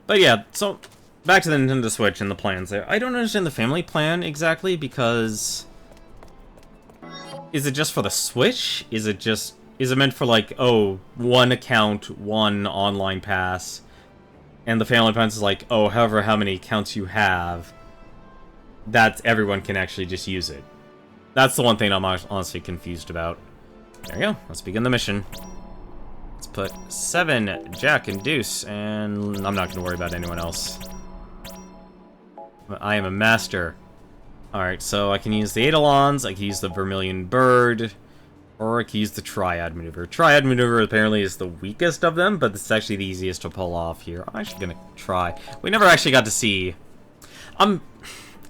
But yeah, so back to the Nintendo Switch and the plans there. I don't understand the family plan exactly because is it just for the Switch? Is it meant for like, oh, one account, one online pass, and the family plan is like, oh, however how many accounts you have, that everyone can actually just use it. That's the one thing I'm honestly confused about. There you go. Let's begin the mission. Let's put 7, Jack, and Deuce, and I'm not going to worry about anyone else. I am a master. Alright, so I can use the Eidolons, I can use the Vermilion Bird, or I can use the Triad Maneuver. Triad Maneuver apparently is the weakest of them, but it's actually the easiest to pull off here. I'm actually going to try. We never actually got to see...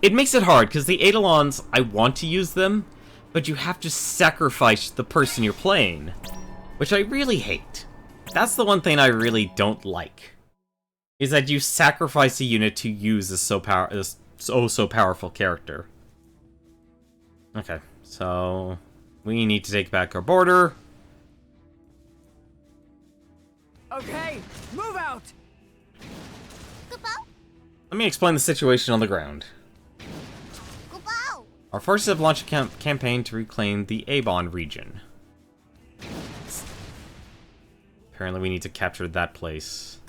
It makes it hard, because the Eidolons, I want to use them, but you have to sacrifice the person you're playing, which I really hate. That's the one thing I really don't like, is that you sacrifice a unit to use this so powerful character. Okay, so we need to take back our border. Okay, move out! Let me explain the situation on the ground. Our forces have launched a campaign to reclaim the Avon region. Apparently we need to capture that place.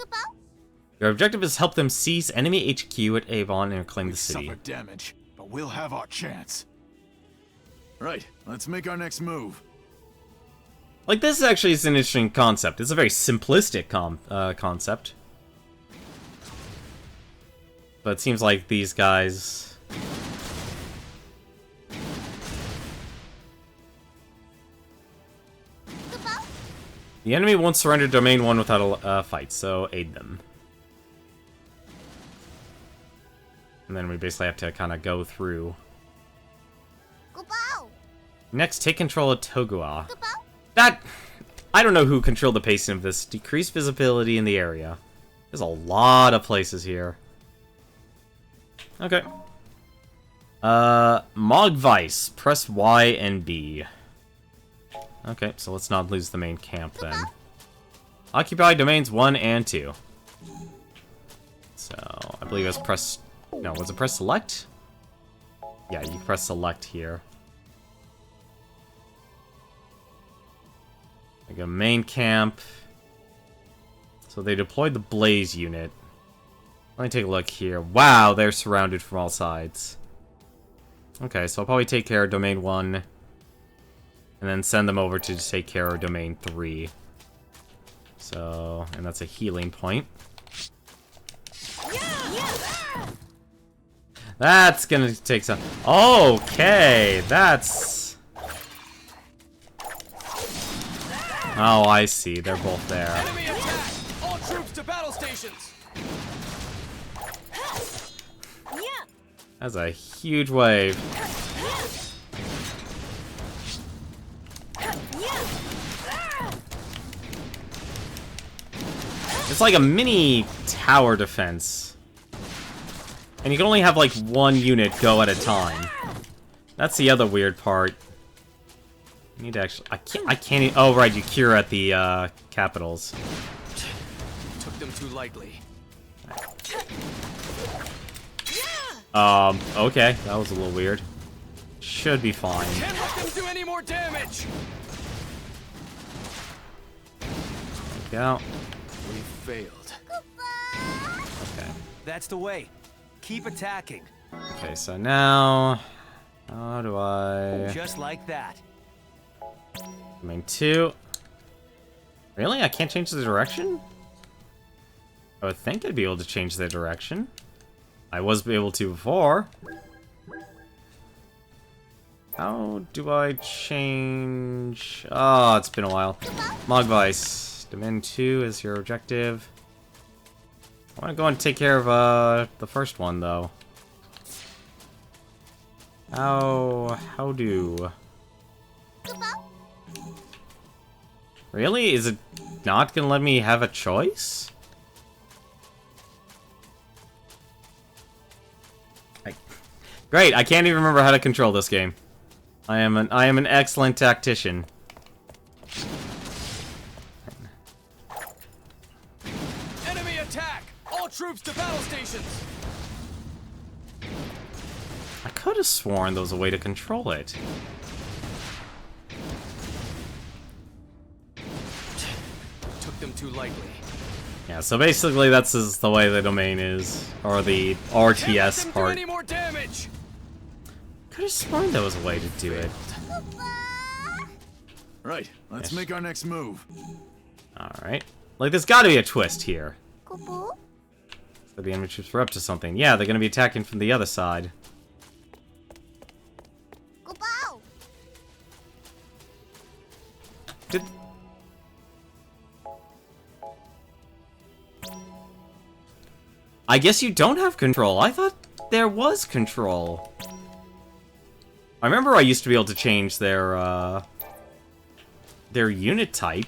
Your objective is to help them seize enemy HQ at Avon and reclaim the city. We suffered damage, but we'll have our chance. Right, let's make our next move. Like, this actually is an interesting concept. It's a very simplistic concept. But it seems like these guys... The enemy won't surrender Domain 1 without a fight, so aid them. And then we basically have to kind of go through. Next, take control of Togua. I don't know who controlled the pacing of this. Decreased visibility in the area. There's a lot of places here. Okay. Mogvice. Press Y and B. Okay, so let's not lose the main camp then. Occupy domains 1 and 2. So, I believe it was press... No, was it press select? Yeah, you can press select here. We go main camp. So they deployed the Blaze unit. Let me take a look here. Wow, they're surrounded from all sides. Okay, so I'll probably take care of domain 1. And then send them over to take care of domain 3. So, and that's a healing point. That's gonna take some... Okay, that's... Oh, I see. They're both there. Enemy attack! All troops to battle stations! That's a huge wave. It's like a mini tower defense. And you can only have like one unit go at a time. That's the other weird part. I need to actually... I can't... Oh, right, you cure at the, capitals. Took them too lightly. Okay. That was a little weird. Should be fine. Can't let them do any more damage! Take out. We failed. Okay. That's the way. Keep attacking. Okay, so now... How do I... Just like that. Domain 2. Really? I can't change the direction? I would think I'd be able to change the direction. I was able to before. How do I change... Oh, it's been a while. Mogvice. Domain 2 is your objective. I want to go and take care of the first one, though. How do... Really? Is it not gonna let me have a choice? Great, I can't even remember how to control this game. I am an excellent tactician. Enemy attack! All troops to battle stations! I could have sworn there was a way to control it. Took them too lightly. Yeah, so basically that's the way the domain is, or the Can't let RTS them part. do any more damage! Could have sworn there was a way to do it. Right, let's Yes. make our next move. Alright. Like, there's gotta be a twist here. So the enemy troops were up to something. Yeah, they're gonna be attacking from the other side. Did... I guess you don't have control. I thought there was control. I remember I used to be able to change their unit type,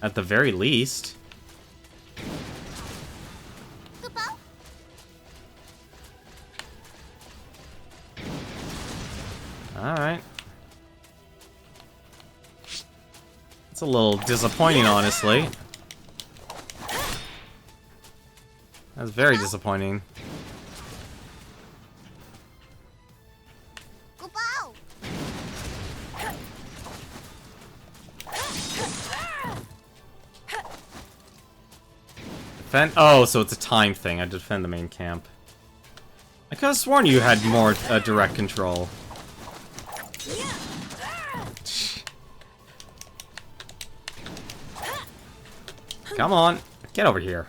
at the very least. Alright. It's a little disappointing, honestly. That's very disappointing. Defend. Oh, so it's a time thing. I defend the main camp. I could have sworn you had more direct control. Come on, get over here.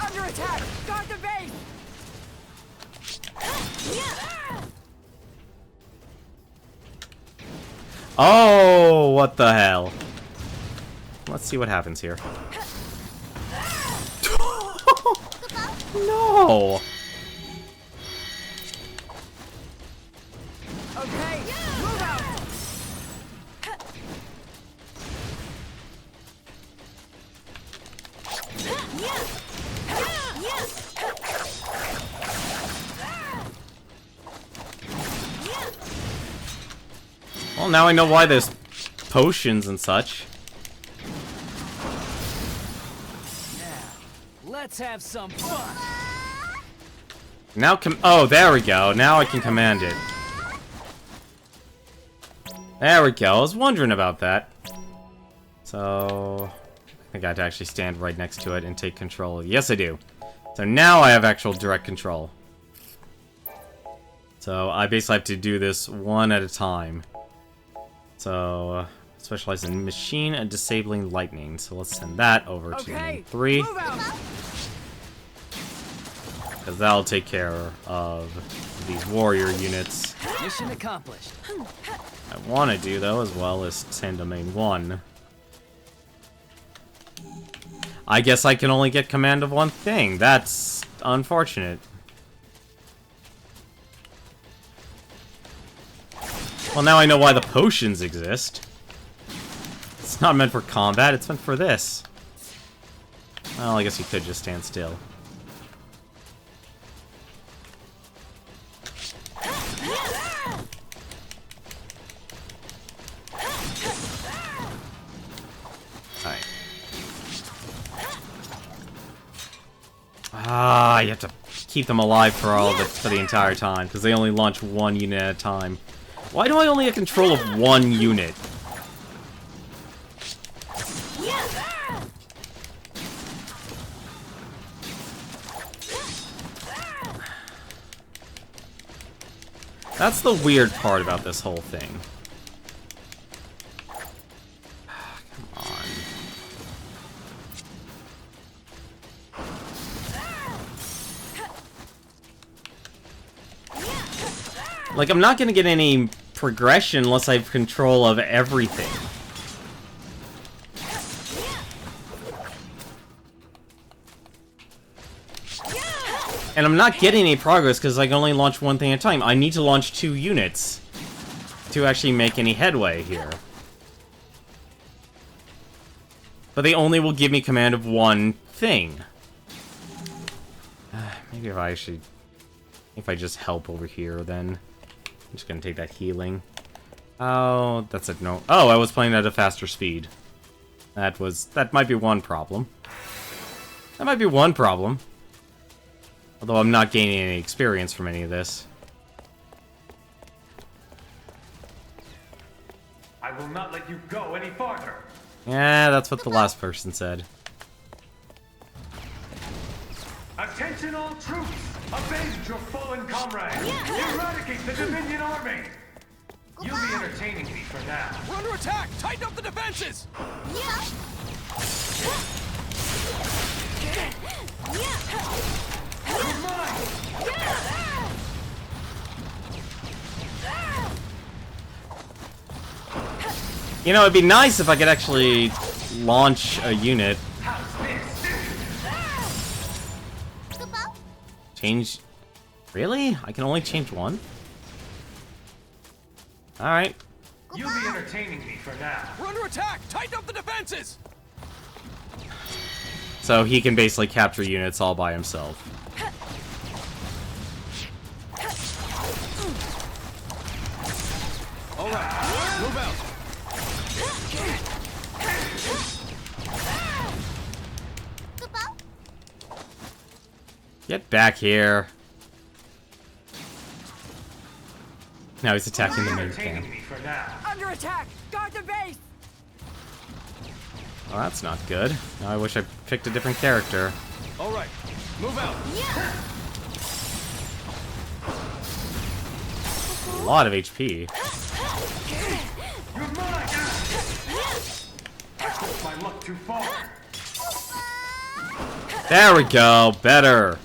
Under attack! Guard the base! Oh, what the hell? Let's see what happens here. No! Okay, move out! Well, now I know why there's potions and such. Let's have some fun! Now oh, there we go. Now I can command it. There we go. I was wondering about that. So, I think I have to actually stand right next to it and take control. Yes, I do. So now I have actual direct control. So I basically have to do this one at a time. So, specialize in machine and disabling lightning. So let's send that over to Okay, 3. move out! Because that'll take care of these warrior units. Mission accomplished. I want to do, though, as well as send domain 1. I guess I can only get command of one thing. That's unfortunate. Well, now I know why the potions exist. It's not meant for combat, it's meant for this. Well, I guess you could just stand still. Alright. Ah, you have to keep them alive for the entire time, because they only launch one unit at a time. Why do I only have control of one unit? That's the weird part about this whole thing. Come on. Like, I'm not gonna get any progression unless I have control of everything. And I'm not getting any progress because I can only launch one thing at a time. I need to launch 2 units to actually make any headway here. But they only will give me command of one thing. Maybe if I just help over here, then I'm just gonna take that healing. Oh, that's a no. Oh, I was playing at a faster speed. That might be one problem. That might be one problem. Although I'm not gaining any experience from any of this. I will not let you go any farther. Yeah, that's what the last person said. Attention all troops! Avenge your fallen comrade! Eradicate the Dominion army! You'll be entertaining me for now. We're under attack! Tighten up the defenses! You're mine! You know, it'd be nice if I could actually launch a unit. How's this? Change... Really? I can only change one? Alright. You'll be entertaining me for now. We're under attack! Tighten up the defenses! So he can basically capture units all by himself. Alright, move out! Get back here. Now he's attacking the main Entertaining camp. me for now. Under attack! Guard the base! Well, that's not good. Now I wish I picked a different character. Alright, move out! A lot of HP. You're mine! I took my luck too far. There we go. Better.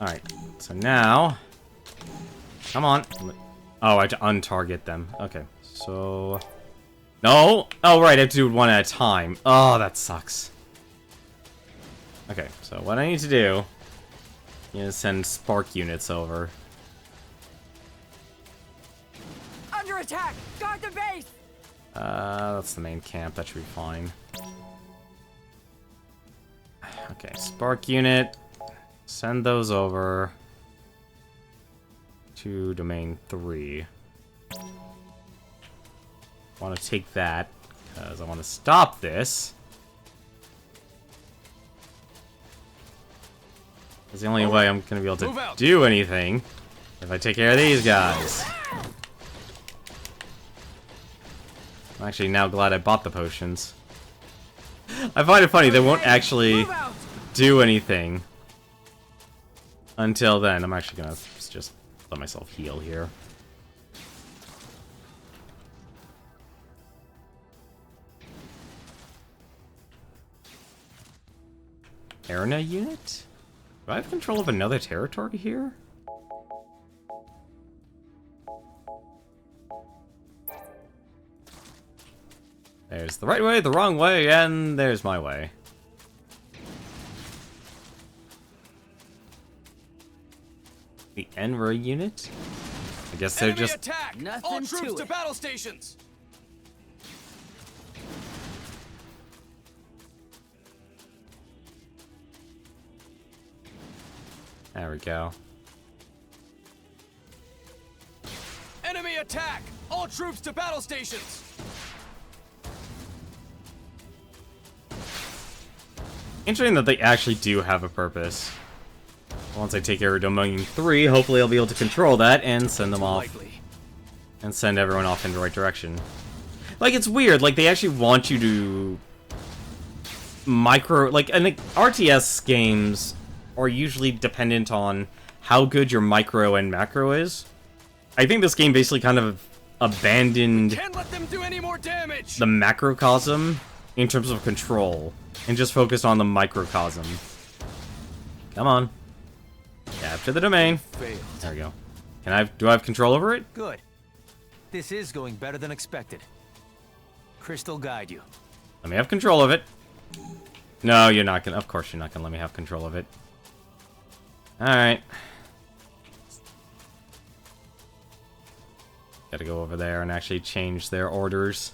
Alright. So now... Come on. Oh, I have to untarget them. Okay. So... No! Oh, right. I have to do it one at a time. Oh, that sucks. Okay. So what I need to do is send spark units over. Under attack! Guard the base! That's the main camp. That should be fine. Okay, spark unit. Send those over to domain 3. I want to take that because I want to stop this. It's the only way I'm going to be able to do anything if I take care of these guys. I'm actually now glad I bought the potions. I find it funny, they won't actually do anything until then. I'm actually gonna just let myself heal here. Arena unit? Do I have control of another territory here? There's the right way, the wrong way, and there's my way. The Enver unit? I guess they're just... Attack! Nothing All troops to to battle stations! There we go. Enemy attack! All troops to battle stations! Interesting that they actually do have a purpose. Once I take care of Domain 3, hopefully I'll be able to control that and send them off. And send everyone off in the right direction. Like, it's weird. Like, they actually want you to... Like, I think RTS games are usually dependent on how good your micro and macro is. I think this game basically kind of abandoned Can't let them do any more damage! the macrocosm in terms of control, and just focused on the microcosm. Come on. Capture the domain. Failed. There we go. Do I have control over it? Good. This is going better than expected. Crystal guide you. Let me have control of it. No, you're not gonna. Of course you're not gonna let me have control of it. Alright. Gotta go over there and actually change their orders.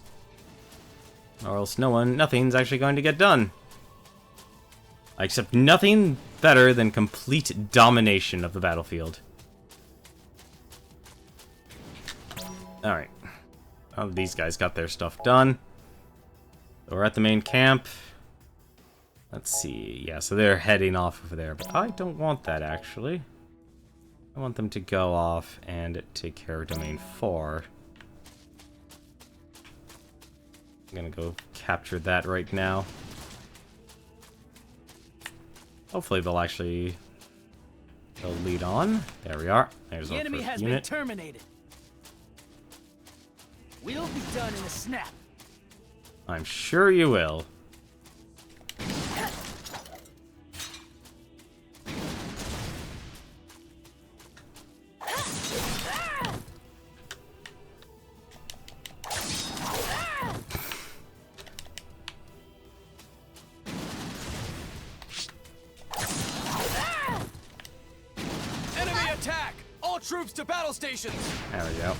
Or else nothing's actually going to get done. I accept nothing better than complete domination of the battlefield. Alright. Oh, these guys got their stuff done. So we're at the main camp. Let's see. Yeah, so they're heading off over there. But I don't want that, actually. I want them to go off and take care of Domain 4. I'm gonna go capture that right now. Hopefully they'll actually... they'll lead on. There we are. There's The our enemy first has unit. been terminated. We'll be done in a snap. I'm sure you will. Enemy attack! All troops to battle stations! There we go.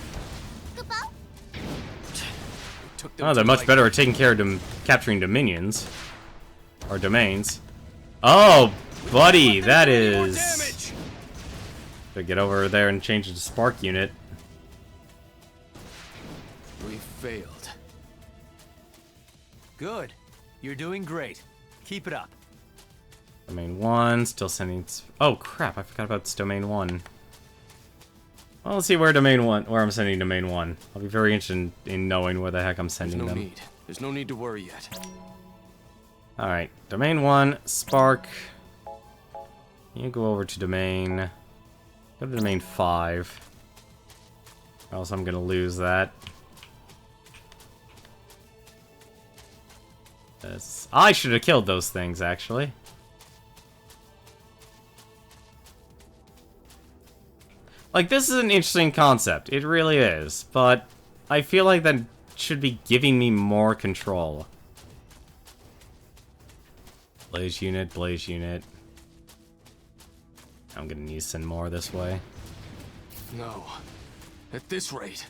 Took them Oh, they're too much light. better at taking care of capturing dominions. Or domains. Oh, buddy, that More is... damage! To get over there and change it to Spark unit. We failed. Good. You're doing great. Keep it up. Domain 1, still sending... Oh, crap, I forgot about this Domain 1. Well, let's see where I'm sending Domain 1. I'll be very interested in knowing where the heck I'm sending them. There's no need to worry yet. Alright, Domain 1, Spark. You go over to Domain... Go to Domain 5. Or else I'm gonna lose that. I should have killed those things, actually. Like, this is an interesting concept. It really is. But I feel like that should be giving me more control. Blaze unit, Blaze unit. I'm gonna need to send more this way. No. At this rate.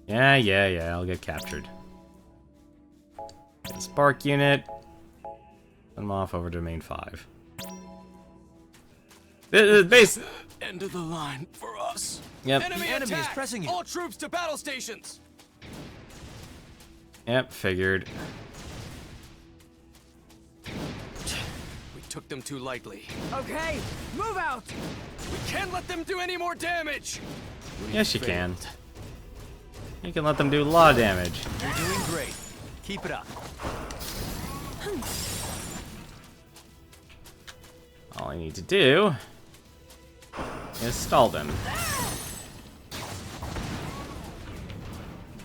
Yeah, I'll get captured. Get a Spark unit. Send them off over to Domain 5. Base. End of the line for us. Yep. Enemy enemy is attack! pressing you. All troops to battle stations! Yep, figured. We took them too lightly. Okay, move out! We can't let them do any more damage! Yes, you can. You can let them do a lot of damage. You're doing great. Keep it up. All I need to do is stall them.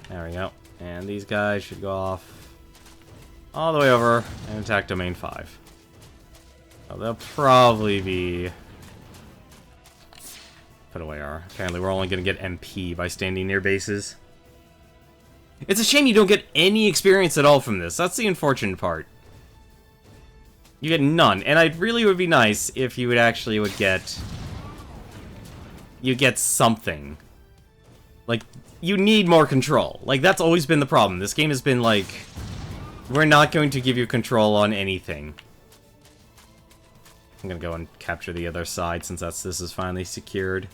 There we go. And these guys should go off all the way over and attack Domain 5. So they'll probably be... Put away our... Apparently we're only going to get MP by standing near bases. It's a shame you don't get any experience at all from this. That's the unfortunate part. You get none. And it really would be nice if you would actually get... You get something. Like, you need more control. Like, that's always been the problem. This game has been like... We're not going to give you control on anything. I'm gonna go and capture the other side since this is finally secured.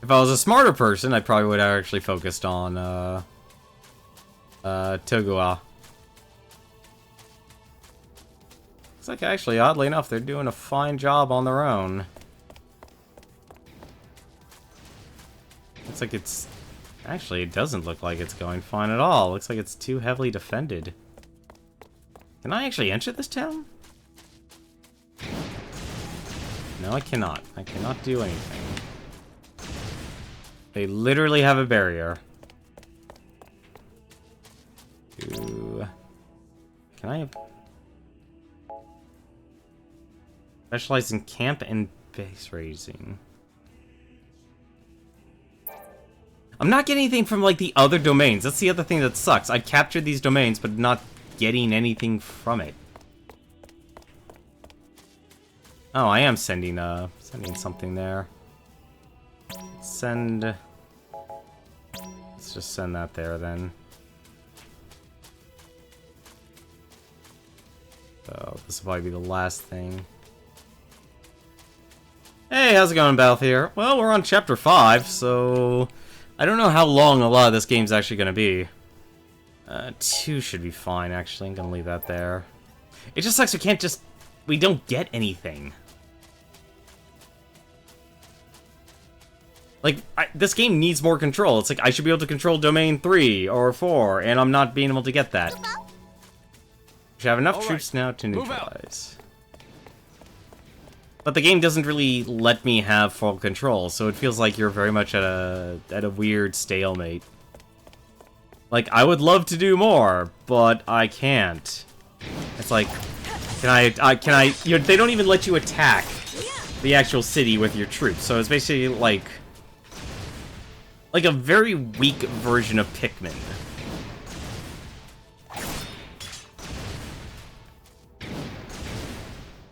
If I was a smarter person, I probably would have actually focused on, Togua. Looks like, actually, oddly enough, they're doing a fine job on their own. Looks like it's... Actually, it doesn't look like it's going fine at all. Looks like it's too heavily defended. Can I actually enter this town? No, I cannot. I cannot do anything. They literally have a barrier. Ooh. Can I have... Specialize in camp and base raising. I'm not getting anything from, like, the other domains. That's the other thing that sucks. I captured these domains, but not getting anything from it. Oh, I am sending something there. Send... Let's just send that there, then. So, this will probably be the last thing. Hey, how's it going, Balth here? Well, we're on Chapter 5, so... I don't know how long a lot of this game's actually gonna be. 2 should be fine, actually. I'm gonna leave that there. It just sucks we don't get anything. Like, this game needs more control. It's like, I should be able to control Domain 3 or 4, and I'm not being able to get that. We have enough All troops right. now to Move out. neutralize. But the game doesn't really let me have full control, so it feels like you're very much at a weird stalemate. Like, I would love to do more, but I can't. It's like, can I, you know, they don't even let you attack the actual city with your troops, so it's basically like a very weak version of Pikmin.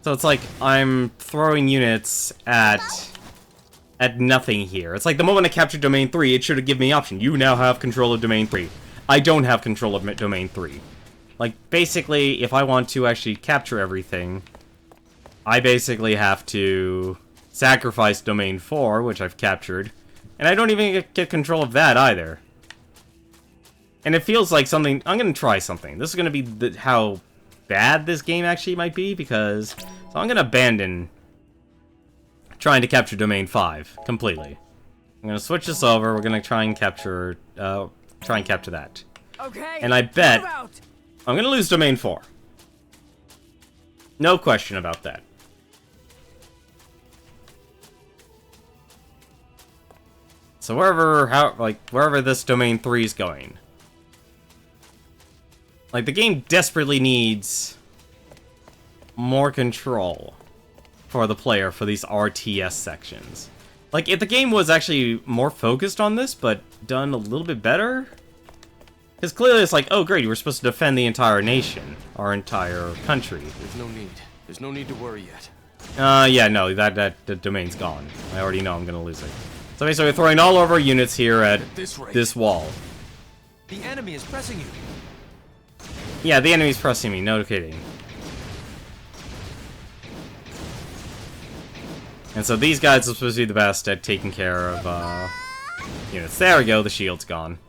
So it's like I'm throwing units at nothing here. It's like the moment I captured Domain 3, it should have given me the option. You now have control of Domain 3. I don't have control of Domain 3. Like, basically, if I want to actually capture everything, I basically have to sacrifice Domain 4, which I've captured, and I don't even get control of that either. And it feels like something... I'm gonna try something. This is gonna be how bad this game actually might be, because... So I'm gonna abandon trying to capture Domain 5 completely. I'm gonna switch this over. We're gonna try and capture that. Okay. And I bet I'm gonna lose Domain 4. No question about that. So wherever this Domain 3 is going. Like, the game desperately needs more control for the player for these RTS sections. Like, if the game was actually more focused on this, but done a little bit better... Because clearly it's like, oh great, we're supposed to defend the entire nation, our entire country. There's no need to worry yet. Yeah, no, that domain's gone. I already know I'm gonna lose it. So basically we're throwing all of our units here at this wall. The enemy is pressing you. Yeah, the enemy's pressing me, no kidding. And so these guys are supposed to be the best at taking care of, units. There we go, the shield's gone.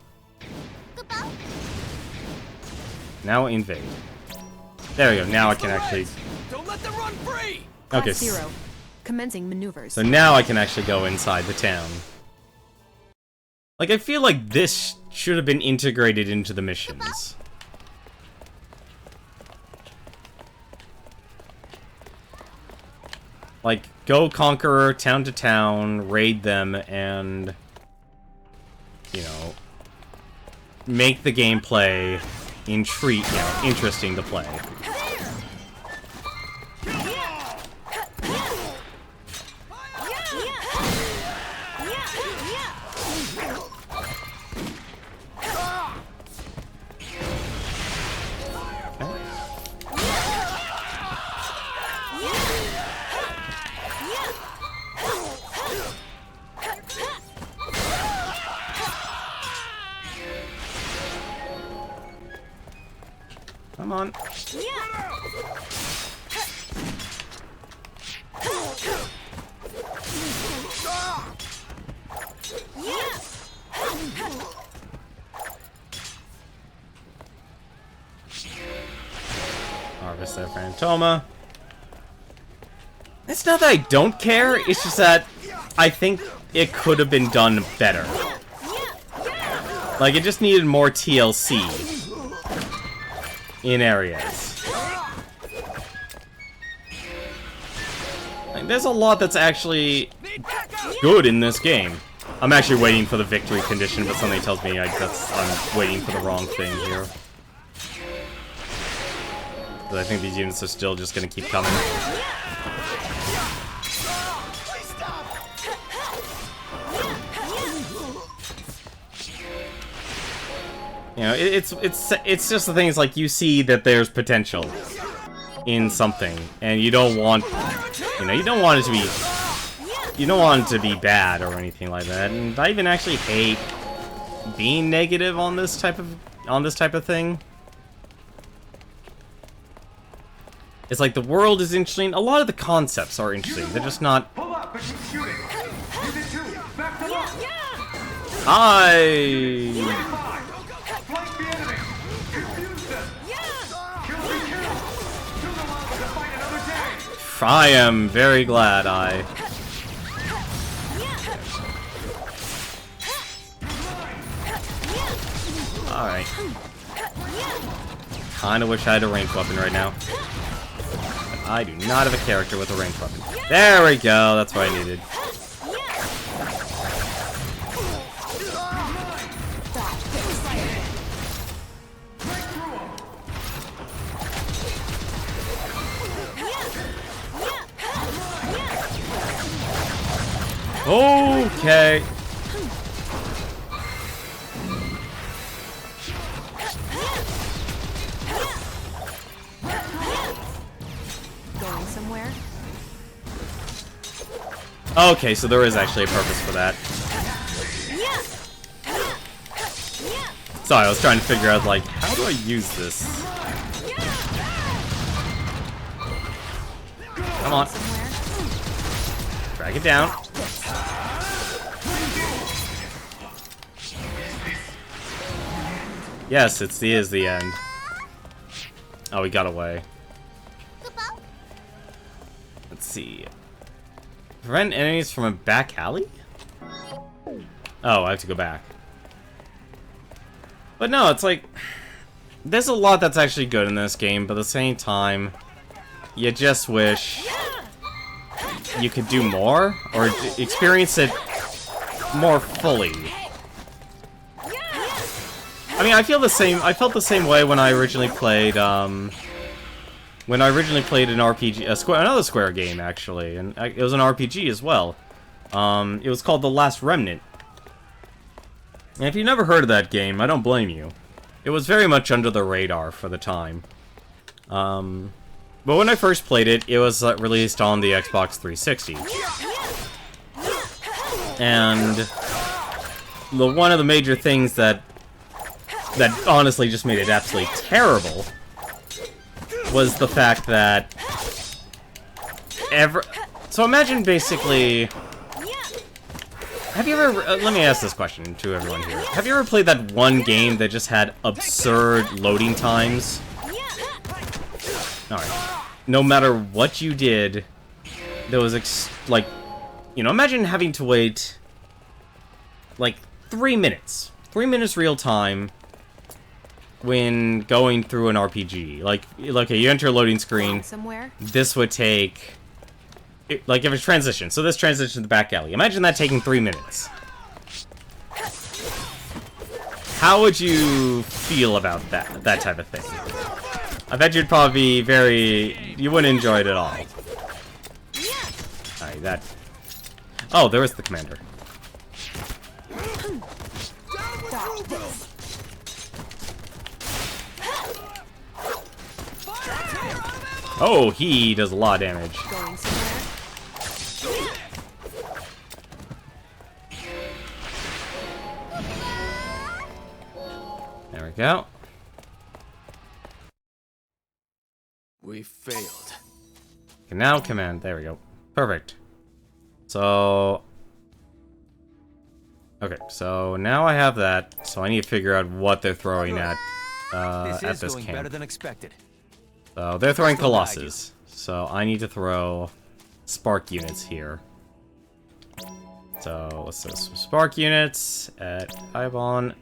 Now invade. There we go, now I can actually... Don't let them run free! Okay. Class 0. Commencing maneuvers. So now I can actually go inside the town. Like, I feel like this should have been integrated into the missions. Like, go conquer town to town, raid them, and... you know... make the gameplay interesting to play. Come on. Harvest that Phantoma. It's not that I don't care, it's just that I think it could have been done better. Like, it just needed more TLC in areas. Like, there's a lot that's actually good in this game. I'm actually waiting for the victory condition, but something tells me I'm waiting for the wrong thing here. But I think these units are still just gonna keep coming. You know, it's just the thing is like you see that there's potential in something, and you don't want, you don't want it to be bad or anything like that. And I even actually hate being negative on this type of thing. It's like the world is interesting. A lot of the concepts are interesting. They're just not. Pull up and keep shooting. Unit 2, back to work. Flank the enemy. Confuse them. Kill the kill. Too long to fight another day. I am very glad I. All right. kind of wish I had a ranged weapon right now. But I do not have a character with a ranged weapon. There we go, that's what I needed. Okay. Going somewhere? Okay, so there is actually a purpose for that. Sorry, I was trying to figure out, like, how do I use this? Come on. Drag it down. Yes, is the end. Oh, we got away. Let's see. Prevent enemies from a back alley? Oh, I have to go back. But no, it's like... There's a lot that's actually good in this game, but at the same time... You just wish... you could do more? Or experience it more fully. I mean, I feel the same. I felt the same way when I originally played. When I originally played an RPG, another Square game actually, and it was an RPG as well. It was called The Last Remnant. And if you've never heard of that game, I don't blame you. It was very much under the radar for the time. But when I first played it, it was released on the Xbox 360. And one of the major things that honestly just made it absolutely terrible was the fact that so imagine basically, have you ever let me ask this question to everyone here. Have you ever played that one game that just had absurd loading times? Alright. No matter what you did, there was like, you know, imagine having to wait like 3 minutes. 3 minutes real time when going through an RPG. Like, okay, you enter a loading screen. Somewhere? This would take... like, if it's transition. So this transition to the back alley. Imagine that taking 3 minutes. How would you feel about that type of thing? I bet you'd probably be you wouldn't enjoy it at all. Alright, that... Oh, there is the commander. Oh, he does a lot of damage. There we go. We failed. Can now command. There we go. Perfect. So... okay, so now I have that. So I need to figure out what they're throwing at this going camp. better than expected. So they're throwing Colossus. So I need to throw spark units here. So let's throw some spark units at Ibon.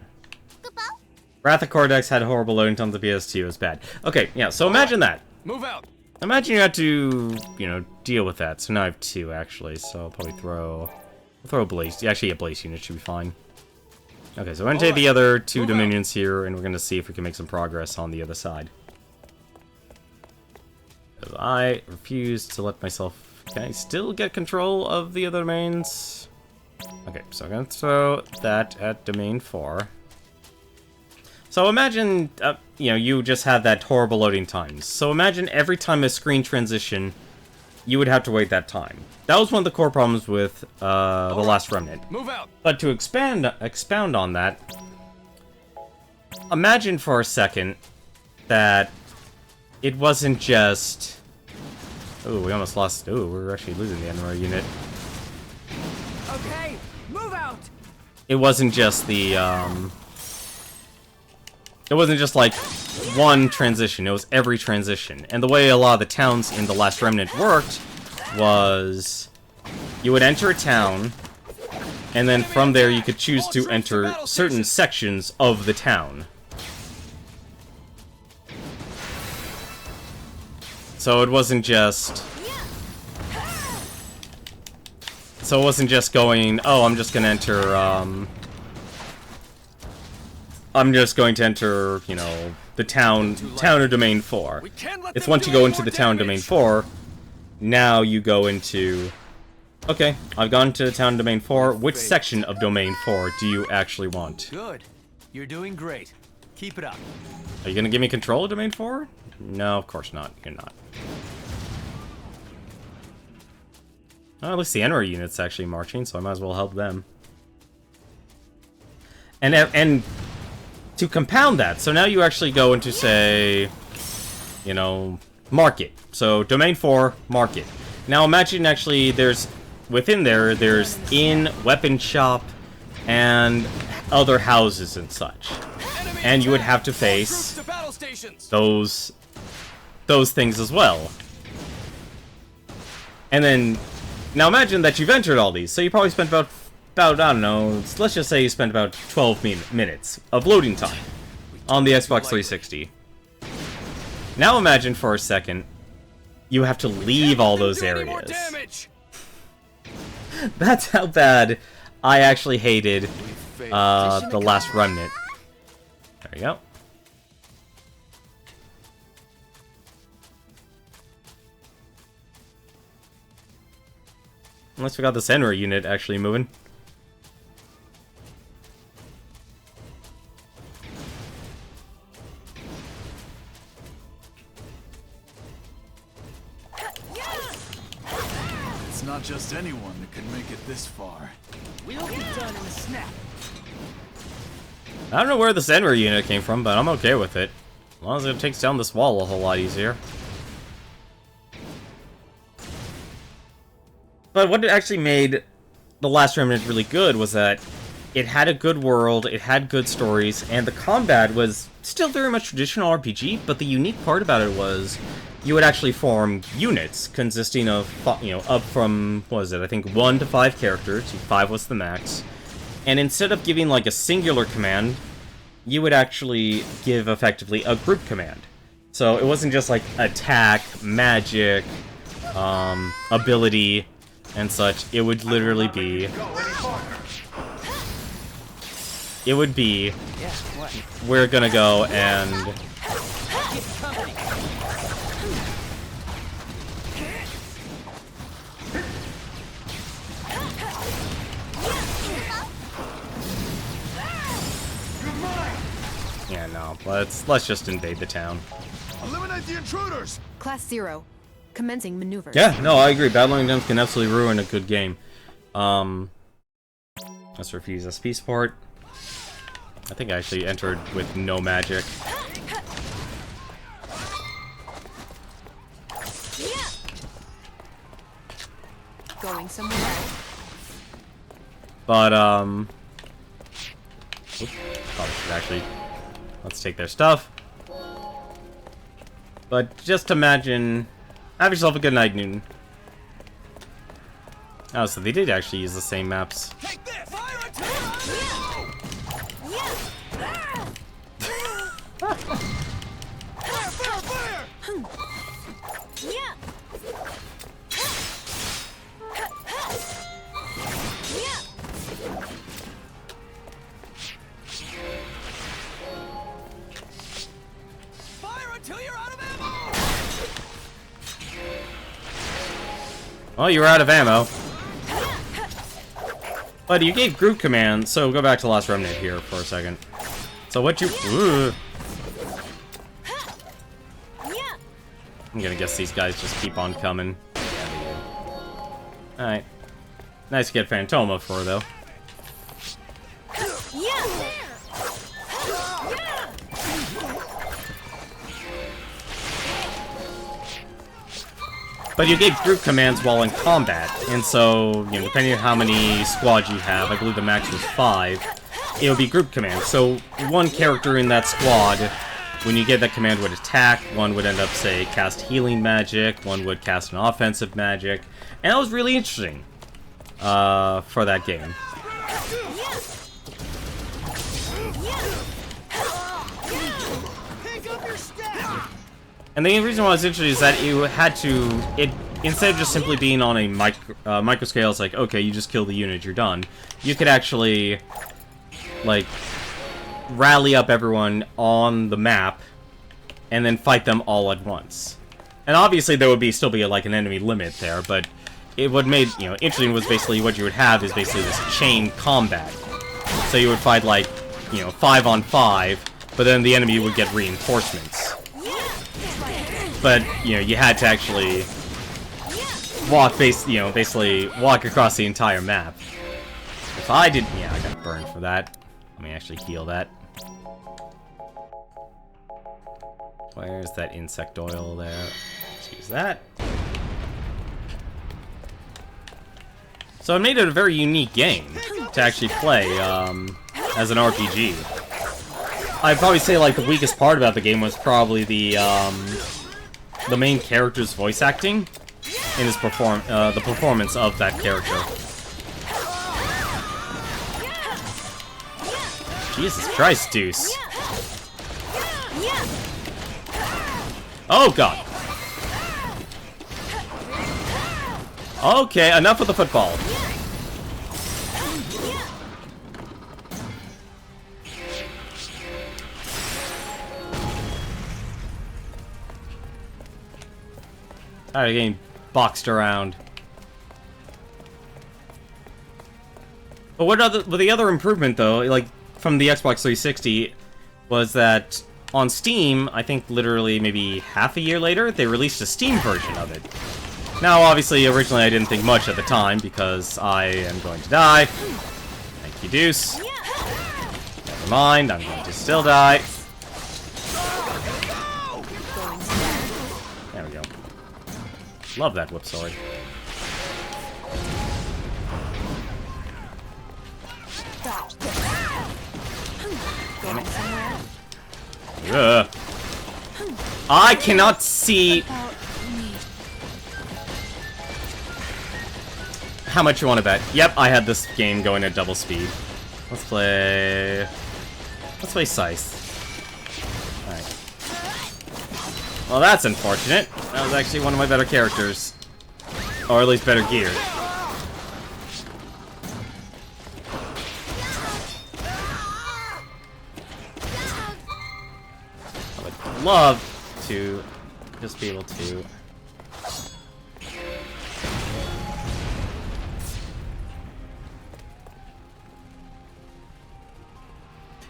Wrath of Cortex had horrible loading times. The PS2 it was bad. Okay, yeah. So imagine that. Move out. Imagine you had to, you know, deal with that. So now I have 2 actually. So I'll probably throw a Blaze. Actually, a Blaze unit should be fine. Okay, so we're gonna take the other 2 Dominions here, and we're gonna see if we can make some progress on the other side. Because I refuse to let myself... Can I still get control of the other domains? Okay, so I'm gonna throw that at Domain 4. So imagine, you know, you just had that horrible loading times. So imagine every time a screen transition, you would have to wait that time. That was one of the core problems with The Last Remnant. Move out. But to expound on that, imagine for a second that it wasn't just... oh, we almost lost... oh, we're actually losing the Enroy unit. Okay, move out. It wasn't just the, it wasn't just, like, one transition. It was every transition. And the way a lot of the towns in The Last Remnant worked was... you would enter a town, and then from there you could choose to enter certain sections of the town. So it wasn't just... So it wasn't just going, oh, I'm just gonna enter, I'm just going to enter, you know, the town of Domain 4. It's once you go into the town Domain 4, now you go into... Okay, I've gone to town Domain 4. Which section of Domain 4 do you actually want? Good. You're doing great. Keep it up. Are you gonna give me control of Domain 4? No, of course not. You're not. Well, at least the NR unit's actually marching, so I might as well help them. And to compound that, so now you actually go into, say, you know, market. So Domain 4, market. Now imagine actually there's, within there's inn, weapon shop, and other houses and such. And you would have to face those things as well. And then, now imagine that you've entered all these, so you probably spent about I don't know, let's just say you spent about 12 minutes of loading time on the Xbox 360. Now imagine for a second, you have to leave all those areas. That's how bad I actually hated the last remnant. There you go. Unless we got the Senra unit actually moving. It's not just anyone that can make it this far. We'll be done in a snap. I don't know where the Senra unit came from, but I'm okay with it. As long as it takes down this wall a whole lot easier. But what actually made The Last Remnant really good was that it had a good world, it had good stories, and the combat was still very much traditional RPG, but the unique part about it was you would actually form units consisting of, you know, up from, what was it, I think 1 to 5 characters, 5 was the max, and instead of giving like a singular command, you would actually give effectively a group command. So it wasn't just like attack, magic, ability, and such. It would literally be... It would be... We're gonna go and... Yeah, no. Let's just invade the town. Eliminate the intruders! Class 0. Commencing maneuvers. Yeah, no, I agree. Battling them can absolutely ruin a good game. Let's refuse SP support. I think I actually entered with no magic. Going somewhere. But, oops, probably should actually... Let's take their stuff. But just imagine... Have yourself a good night, Newton. Oh, so they did actually use the same maps. Take this! Well, you were out of ammo. But you gave group command, so go back to Last Remnant here for a second. So what you... Ooh. I'm gonna guess these guys just keep on coming. Alright. Nice to get Phantoma for, though. But you gave group commands while in combat, and so, you know, depending on how many squads you have, I believe the max was 5, it would be group commands. So one character in that squad, when you get that command, would attack, one would end up, say, cast healing magic, one would cast an offensive magic, and that was really interesting for that game. And the reason why it's interesting is that you had to, instead of just simply being on a micro scale, it's like, okay, you just kill the unit, you're done. You could actually, like, rally up everyone on the map, and then fight them all at once. And obviously there would still be like an enemy limit there, but what made, interesting was basically what you would have is basically this chain combat. So you would fight like, 5 on 5, but then the enemy would get reinforcements. But, you had to actually walk, basically walk across the entire map. If I did, I got burned for that. Let me actually heal that. Where's that insect oil there? Let's use that. So it made it a very unique game to actually play as an RPG. I'd probably say like the weakest part about the game was probably the main character's voice acting and his the performance of that character. Jesus Christ, Deuce. Oh god. Okay, enough with the football. Alright, getting boxed around. But the other improvement though, like from the Xbox 360, was that on Steam, I think literally maybe half a year later, they released a Steam version of it. Now, obviously, originally I didn't think much at the time, because I am going to die. Thank you, Deuce. Never mind, I'm going to still die. There we go. Love that whip sword. Damn it. Ugh. I cannot see how much you want to bet. Yep, I had this game going at double speed. Let's play Scythe. Alright. Well, that's unfortunate. That was actually one of my better characters. Or at least better geared. I would love to just be able to...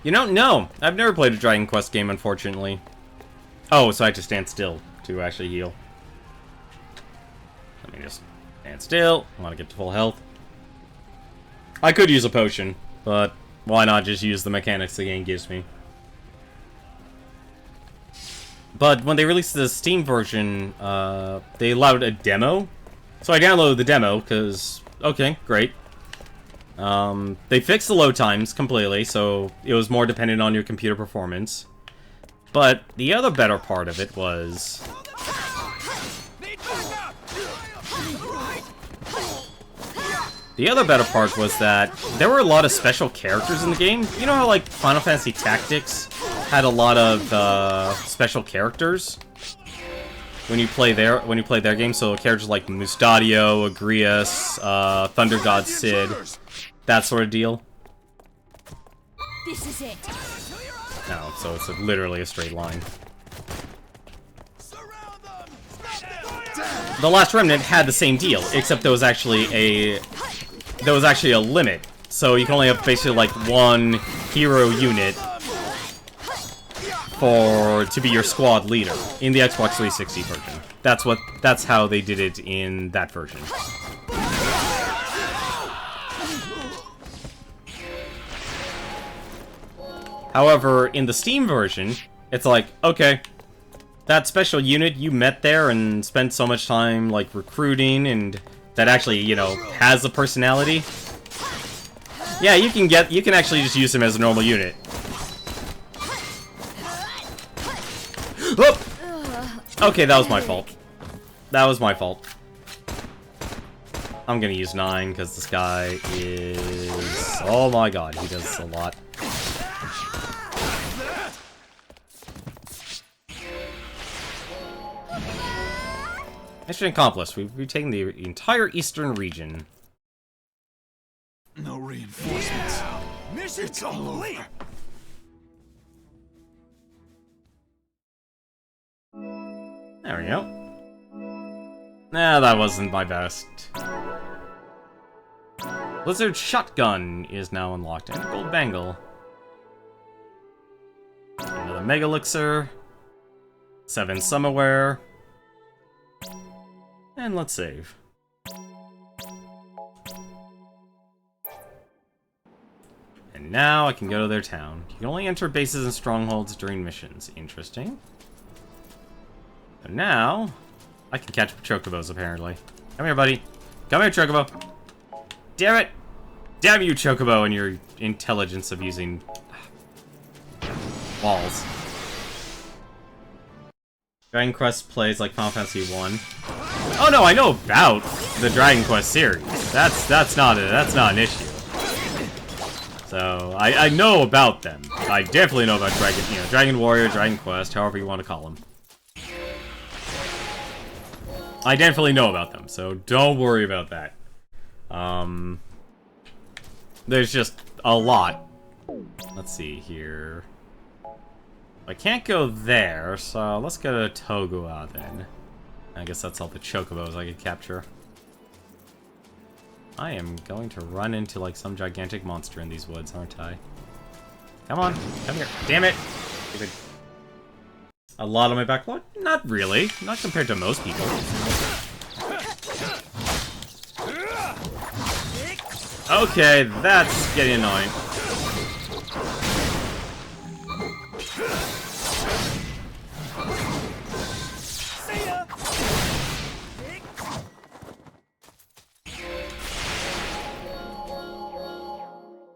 No, I've never played a Dragon Quest game, unfortunately. Oh, so I have to stand still to actually heal. Let me just stand still. I want to get to full health. I could use a potion, but why not just use the mechanics the game gives me? But when they released the Steam version, they allowed a demo. So I downloaded the demo, because, okay, great. They fixed the load times completely, so it was more dependent on your computer performance. But the other better part of it was... The other better part was that there were a lot of special characters in the game. You know how, like, Final Fantasy Tactics had a lot of, special characters? When you play their game, so characters like Mustadio, Agrias, Thunder God Cid, that sort of deal. This is it. No, so it's literally a straight line. The Last Remnant had the same deal, except there was actually a limit. So you can only have basically like one hero unit to be your squad leader in the Xbox 360 version. That's how they did it in that version. However, in the Steam version, it's like, okay, that special unit you met there and spent so much time, like, recruiting and that actually, has a personality. Yeah, you can actually just use him as a normal unit. Oh! Okay, that was my fault. That was my fault. I'm gonna use 9, because this guy is... Oh my god, he does a lot. Mission accomplished. We've retaken the entire eastern region. No reinforcements. Mission It's all complete. over. There we go. Nah, that wasn't my best. Blizzard Shotgun is now unlocked, and Gold Bangle. Another Mega Elixir. 7 Summerware. And let's save. And now I can go to their town. You can only enter bases and strongholds during missions. Interesting. So now, I can catch chocobos, apparently. Come here, buddy. Come here, chocobo. Damn it! Damn you, chocobo, and your intelligence of using walls. Dragon Quest plays like Final Fantasy 1. Oh no, I know about the Dragon Quest series. That's not an issue. So I know about them. I definitely know about Dragon Warrior, Dragon Quest, however you want to call them. I definitely know about them, so don't worry about that. There's just a lot. Let's see here. I can't go there, so let's go to Togua then. I guess that's all the chocobos I could capture. I am going to run into like some gigantic monster in these woods, aren't I? Come on, come here. Damn it! A lot on my backlog? Not really. Not compared to most people. Okay, that's getting annoying.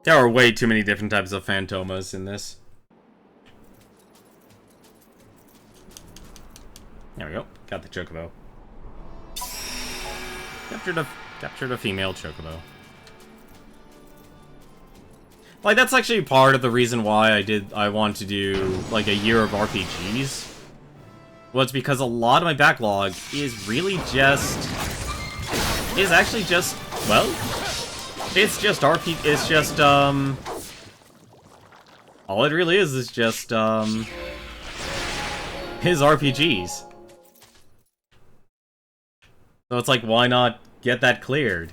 There are way too many different types of Phantomas in this. There we go. Got the chocobo. Captured a female chocobo. Like, that's actually part of the reason why I want to do, like, a year of RPGs. Was because a lot of my backlog is really just... is actually just, well... it's just it's just, all it really is just, his RPGs. So it's like, why not get that cleared?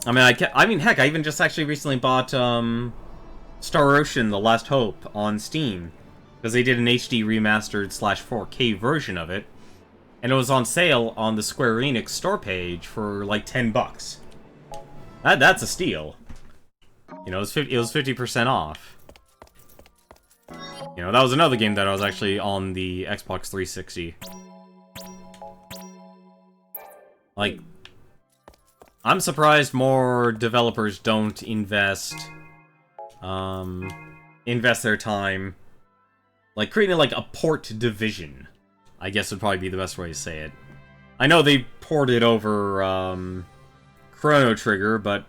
I mean, heck, I even just actually recently bought, Star Ocean: The Last Hope on Steam. Because they did an HD remastered /4K version of it. And it was on sale on the Square Enix store page for, like, $10. That's a steal. You know, it was 50% off. You know, that was another game that I was actually on the Xbox 360. Like, I'm surprised more developers don't invest their time, like, creating, like, a port division, I guess would probably be the best way to say it. I know they ported over, Chrono Trigger, but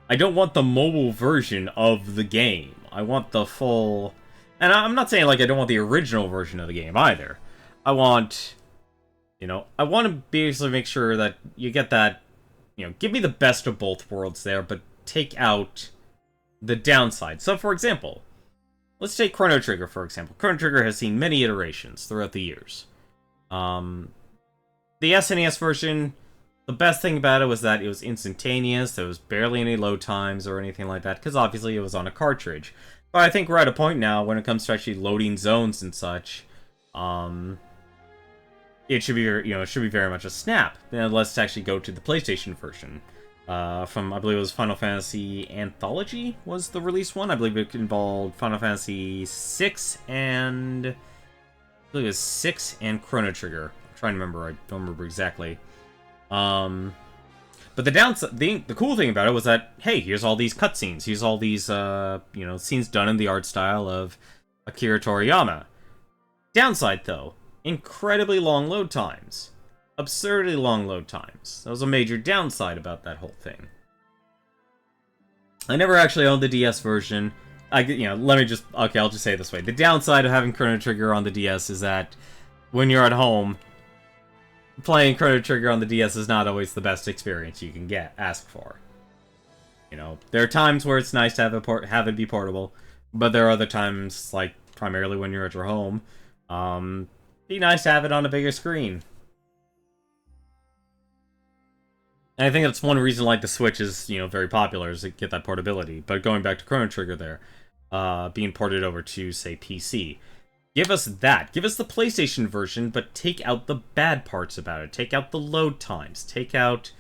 I don't want the mobile version of the game. I want the full... And I'm not saying, like, I don't want the original version of the game, either. I want... You know, I want to basically make sure that you get that... You know, give me the best of both worlds there, but take out the downside. So, for example, let's take Chrono Trigger, for example. Chrono Trigger has seen many iterations throughout the years. The SNES version... The best thing about it was that it was instantaneous, there was barely any load times or anything like that, because obviously it was on a cartridge. But I think we're at a point now, when it comes to actually loading zones and such, it should be, it should be very much a snap. Now, let's actually go to the PlayStation version. From, I believe it was Final Fantasy Anthology was the release one. I believe it involved Final Fantasy 6 and... I believe it was 6 and Chrono Trigger. I'm trying to remember, I don't remember exactly. But the downside, the cool thing about it was that, hey, here's all these cutscenes, here's all these, scenes done in the art style of Akira Toriyama. Downside, though, incredibly long load times. Absurdly long load times. That was a major downside about that whole thing. I never actually owned the DS version. I'll just say it this way. The downside of having Chrono Trigger on the DS is that when you're at home, playing Chrono Trigger on the DS is not always the best experience you can ask for. You know, there are times where it's nice to have it be portable, but there are other times, like primarily when you're at your home, be nice to have it on a bigger screen. And I think that's one reason, like, the Switch is, you know, very popular, is to get that portability. But going back to Chrono Trigger there, being ported over to, say, PC, give us that. Give us the PlayStation version, but take out the bad parts about it. Take out the load times. Take out,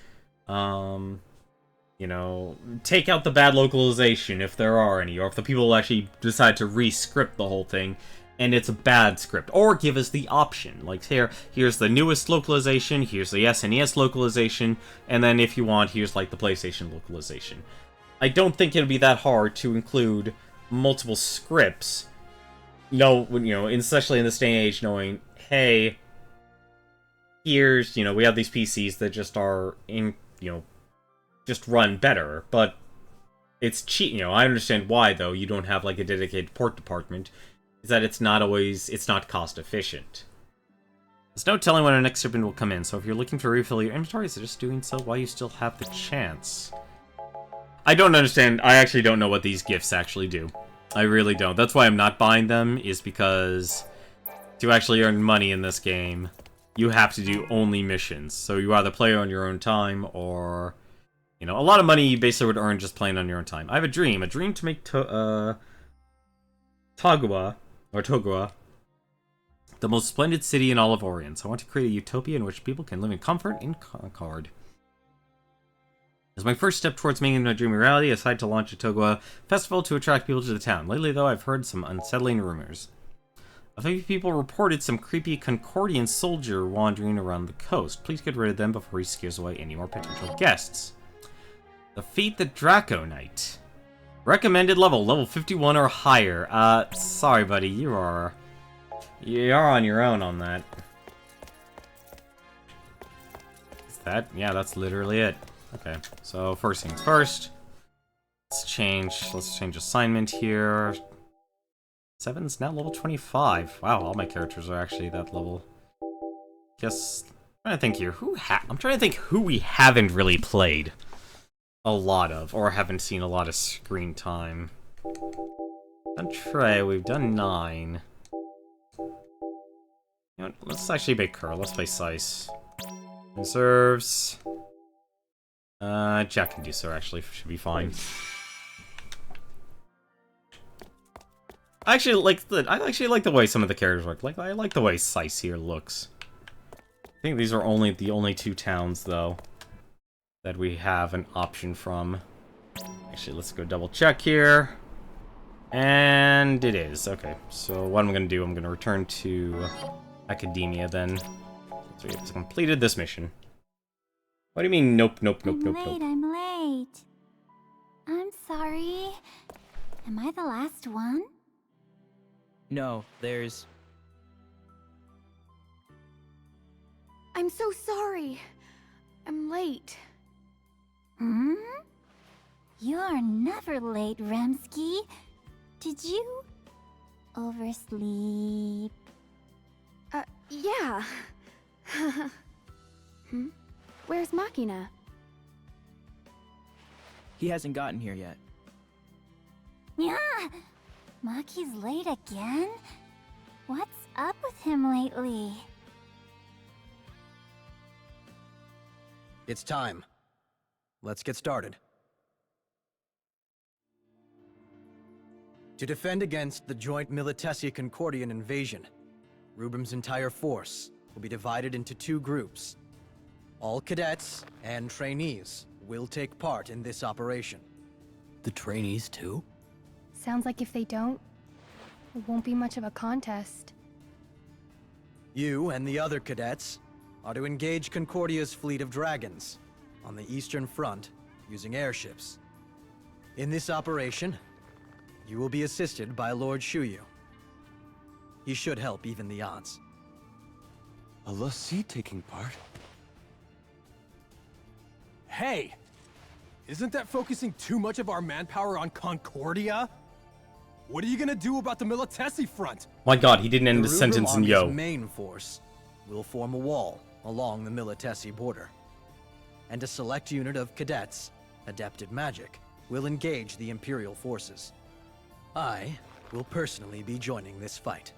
you know, take out the bad localization, if there are any, or if the people actually decide to re-script the whole thing, and it's a bad script. Or give us the option. Like, here's the newest localization, here's the SNES localization, and then if you want, here's, like, the PlayStation localization. I don't think it'll be that hard to include multiple scripts, especially in this day and age, knowing, hey, here's, you know, we have these PCs that just are just run better, but it's cheap. You know, I understand why, though, you don't have, like, a dedicated port department, is that it's not cost efficient. There's no telling when our next shipment will come in, so if you're looking to refill your inventory, suggest doing so while you still have the chance. I don't understand. I actually don't know what these gifts actually do. I really don't. That's why I'm not buying them, is because to actually earn money in this game, you have to do only missions. So you either play on your own time, or, you know, a lot of money you basically would earn just playing on your own time. I have a dream to make Togua, the most splendid city in all of Orient. So I want to create a utopia in which people can live in comfort and concord. As my first step towards making my dream a reality, I decided to launch a Togua festival to attract people to the town. Lately, though, I've heard some unsettling rumors. A few people reported some creepy Concordian soldier wandering around the coast. Please get rid of them before he scares away any more potential guests. Defeat the Draco Knight. Recommended level 51 or higher. Sorry, buddy, you're on your own on that. Is that? Yeah, that's literally it. Okay, so first things first. Let's change assignment here. 7's now level 25. Wow, all my characters are actually that level. Guess I'm trying to think here. I'm trying to think who we haven't really played a lot of, or haven't seen a lot of screen time. Done Trey, we've done 9. You know what, let's actually make her. Let's play Sice. Reserves. Jack can do so, actually. Should be fine. I actually like the way some of the characters look. Like, I like the way Sice here looks. I think these are the only 2 towns, though, that we have an option from. Actually, let's go double check here. And it is. Okay, so what I'm going to do, I'm going to return to Academia then. So we have completed this mission. What do you mean, nope? I'm late. I'm sorry. Am I the last one? No, there's... I'm so sorry. I'm late. You're never late, Remsky. Did you oversleep? Yeah. Where's Machina? He hasn't gotten here yet. Yeah. Maki's late again? What's up with him lately? It's time. Let's get started. To defend against the joint Militesi-Concordian invasion, Rubram's entire force will be divided into 2 groups. All cadets and trainees will take part in this operation. The trainees, too? Sounds like if they don't, it won't be much of a contest. You and the other cadets are to engage Concordia's fleet of dragons on the Eastern Front using airships. In this operation, you will be assisted by Lord Shuyu. He should help even the odds. A Lassie taking part? Hey! Isn't that focusing too much of our manpower on Concordia? What are you gonna do about the Militesi front? My god, he didn't end the sentence in yo. The main force will form a wall along the Militesi border. And a select unit of cadets, adept at magic, will engage the Imperial forces. I will personally be joining this fight.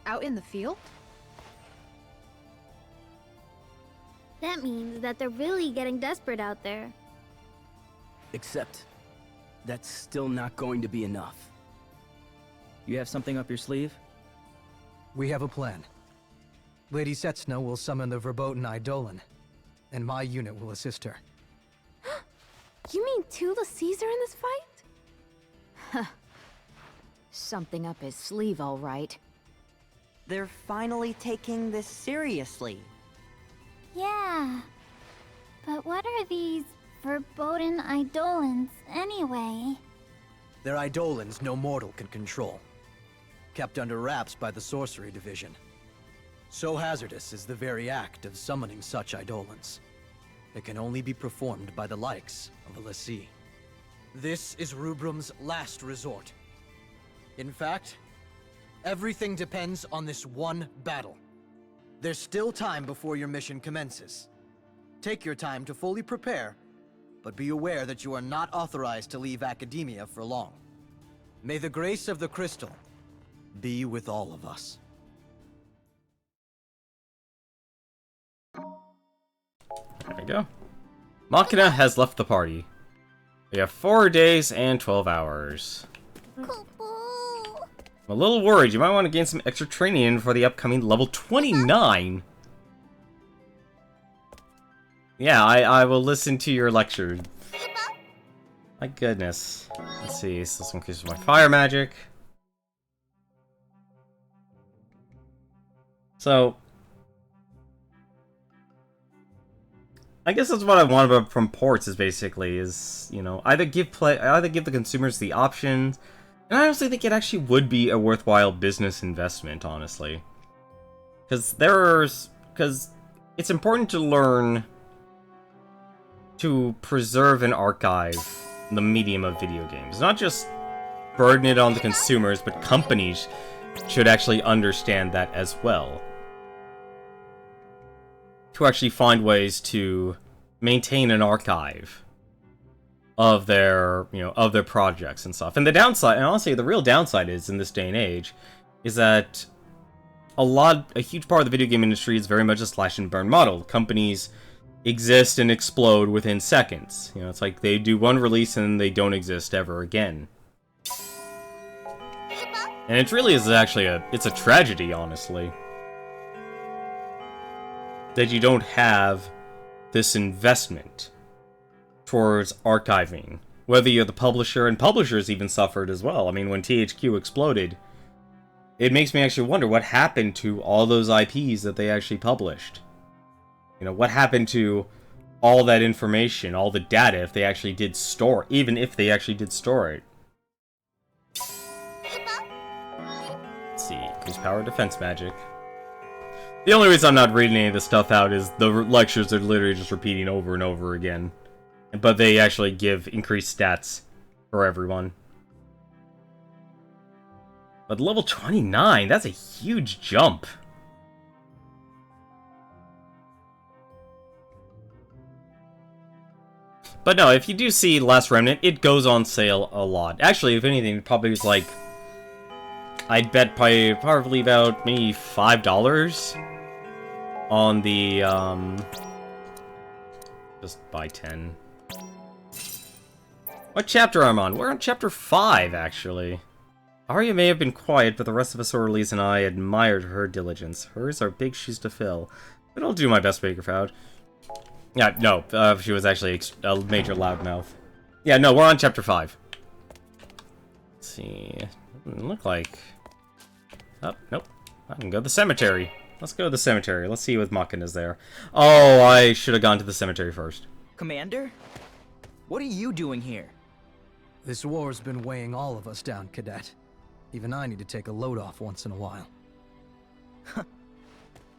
Out in the field? That means that they're really getting desperate out there. Except, that's still not going to be enough. You have something up your sleeve? We have a plan. Lady Setsna will summon the verboten Eidolon, and my unit will assist her. You mean Tula Caesar in this fight? Huh. Something up his sleeve, all right. They're finally taking this seriously. Yeah. But what are these verboten Eidolons, anyway? They're Eidolons no mortal can control. Kept under wraps by the Sorcery Division. So hazardous is the very act of summoning such Eidolons. It can only be performed by the likes of a lessee. This is Rubrum's last resort. In fact, everything depends on this one battle. There's still time before your mission commences. Take your time to fully prepare, but be aware that you are not authorized to leave academia for long. May the grace of the crystal be with all of us. There we go. Machina has left the party. We have 4 days and 12 hours. I'm a little worried. You might want to gain some extra training in for the upcoming level 29. Yeah, I will listen to your lecture. My goodness. Let's see. So this one increases my fire magic. So I guess that's what I want from ports is basically you know, either give the consumers the options, and I honestly think it actually would be a worthwhile business investment, honestly. Because it's important to learn to preserve and archive the medium of video games. Not just burden it on the consumers, but companies should actually understand that as well. To actually find ways to maintain an archive of their, of their projects and stuff. And the downside, and honestly, the real downside is, in this day and age, is that a huge part of the video game industry is very much a slash and burn model. Companies exist and explode within seconds. It's like they do one release and they don't exist ever again. And it really is actually it's a tragedy, honestly, that you don't have this investment towards archiving. Whether you're the publisher, and publishers even suffered as well. I mean, when THQ exploded, it makes me actually wonder what happened to all those IPs that they actually published. What happened to all that information, all the data, if they actually did store, even if they actually did store it. Let's see, increase power defense magic. The only reason I'm not reading any of this stuff out is the lectures are literally just repeating over and over again. But they actually give increased stats for everyone. But level 29, that's a huge jump. But no, if you do see Last Remnant, it goes on sale a lot. Actually, if anything, it probably was like, I'd bet probably about maybe $5 on the, just buy 10. What chapter I'm on? We're on chapter 5, actually. Arya may have been quiet, but the rest of Asorles and I admired her diligence. Hers are big shoes to fill. But I'll do my best to make her proud. Yeah, no, she was actually a major loudmouth. Yeah, no, we're on chapter 5. Let's see. Doesn't look like... Oh, nope. I can go to the cemetery. Let's go to the cemetery. Let's see what Machina's there. Oh, I should have gone to the cemetery first. Commander? What are you doing here? This war's been weighing all of us down, Cadet. Even I need to take a load off once in a while.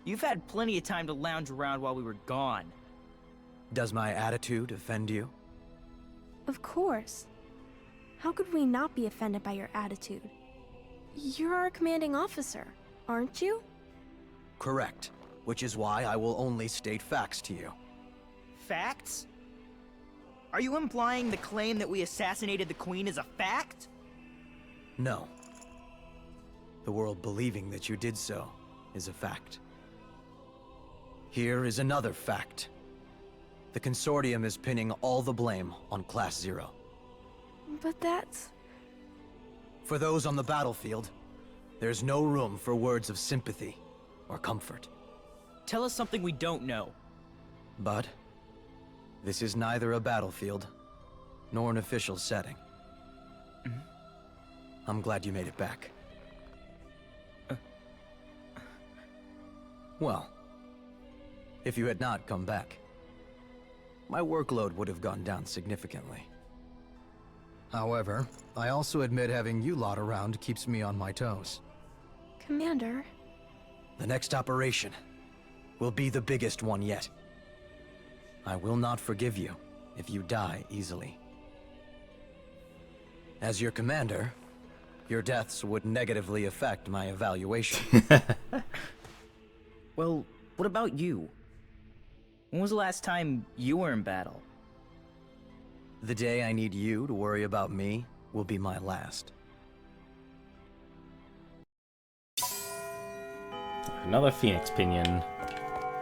You've had plenty of time to lounge around while we were gone. Does my attitude offend you? Of course. How could we not be offended by your attitude? You're our commanding officer, aren't you? Correct. which is why I will only state facts to you. Facts? Are you implying the claim that we assassinated the Queen is a fact? No. The world believing that you did so is a fact. Here is another fact. The Consortium is pinning all the blame on Class 0. But that's... For those on the battlefield, there's no room for words of sympathy or comfort. Tell us something we don't know. But this is neither a battlefield nor an official setting. I'm glad you made it back. Well, if you had not come back, my workload would have gone down significantly. However, I also admit having you lot around keeps me on my toes. Commander... The next operation will be the biggest one yet. I will not forgive you if you die easily. As your commander, your deaths would negatively affect my evaluation. Well, what about you? When was the last time you were in battle? The day I need you to worry about me will be my last. Another Phoenix Pinion.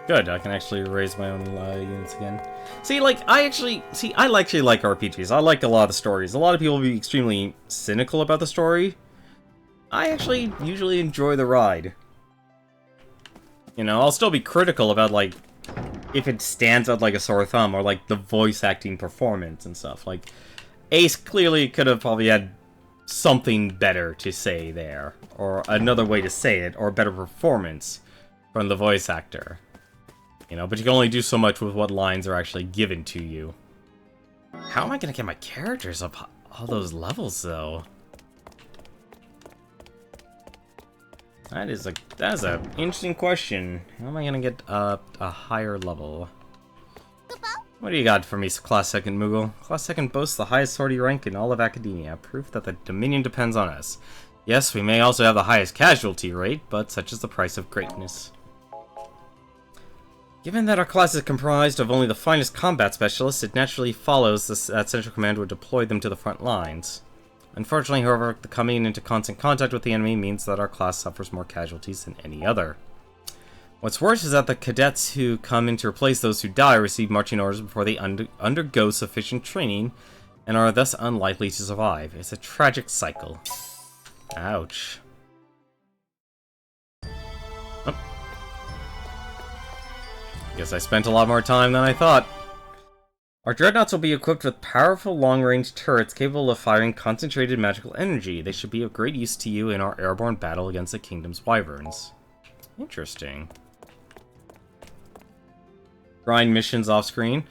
Good, I can actually raise my own units again. See, like, I actually like RPGs. I like a lot of the stories. A lot of people will be extremely cynical about the story. I actually usually enjoy the ride. You know, I'll still be critical about, like, if it stands out like a sore thumb, or, like, the voice acting performance and stuff. Like, Ace clearly could have probably had something better to say there, or another way to say it, or a better performance from the voice actor. You know, but you can only do so much with what lines are actually given to you. How am I gonna get my characters up all those levels, though? That is an interesting question. How am I gonna get up a higher level? What do you got for me, Class 2nd Moogle? Class 2nd boasts the highest sortie rank in all of academia, proof that the Dominion depends on us. Yes, we may also have the highest casualty rate, but such is the price of greatness. Given that our class is comprised of only the finest combat specialists, it naturally follows that Central Command would deploy them to the front lines. Unfortunately, however, the coming into constant contact with the enemy means that our class suffers more casualties than any other. What's worse is that the cadets who come in to replace those who die receive marching orders before they undergo sufficient training, and are thus unlikely to survive. It's a tragic cycle. Ouch. Oh. Guess I spent a lot more time than I thought. Our dreadnoughts will be equipped with powerful long-range turrets capable of firing concentrated magical energy. They should be of great use to you in our airborne battle against the Kingdom's wyverns. Interesting. Grind missions off-screen.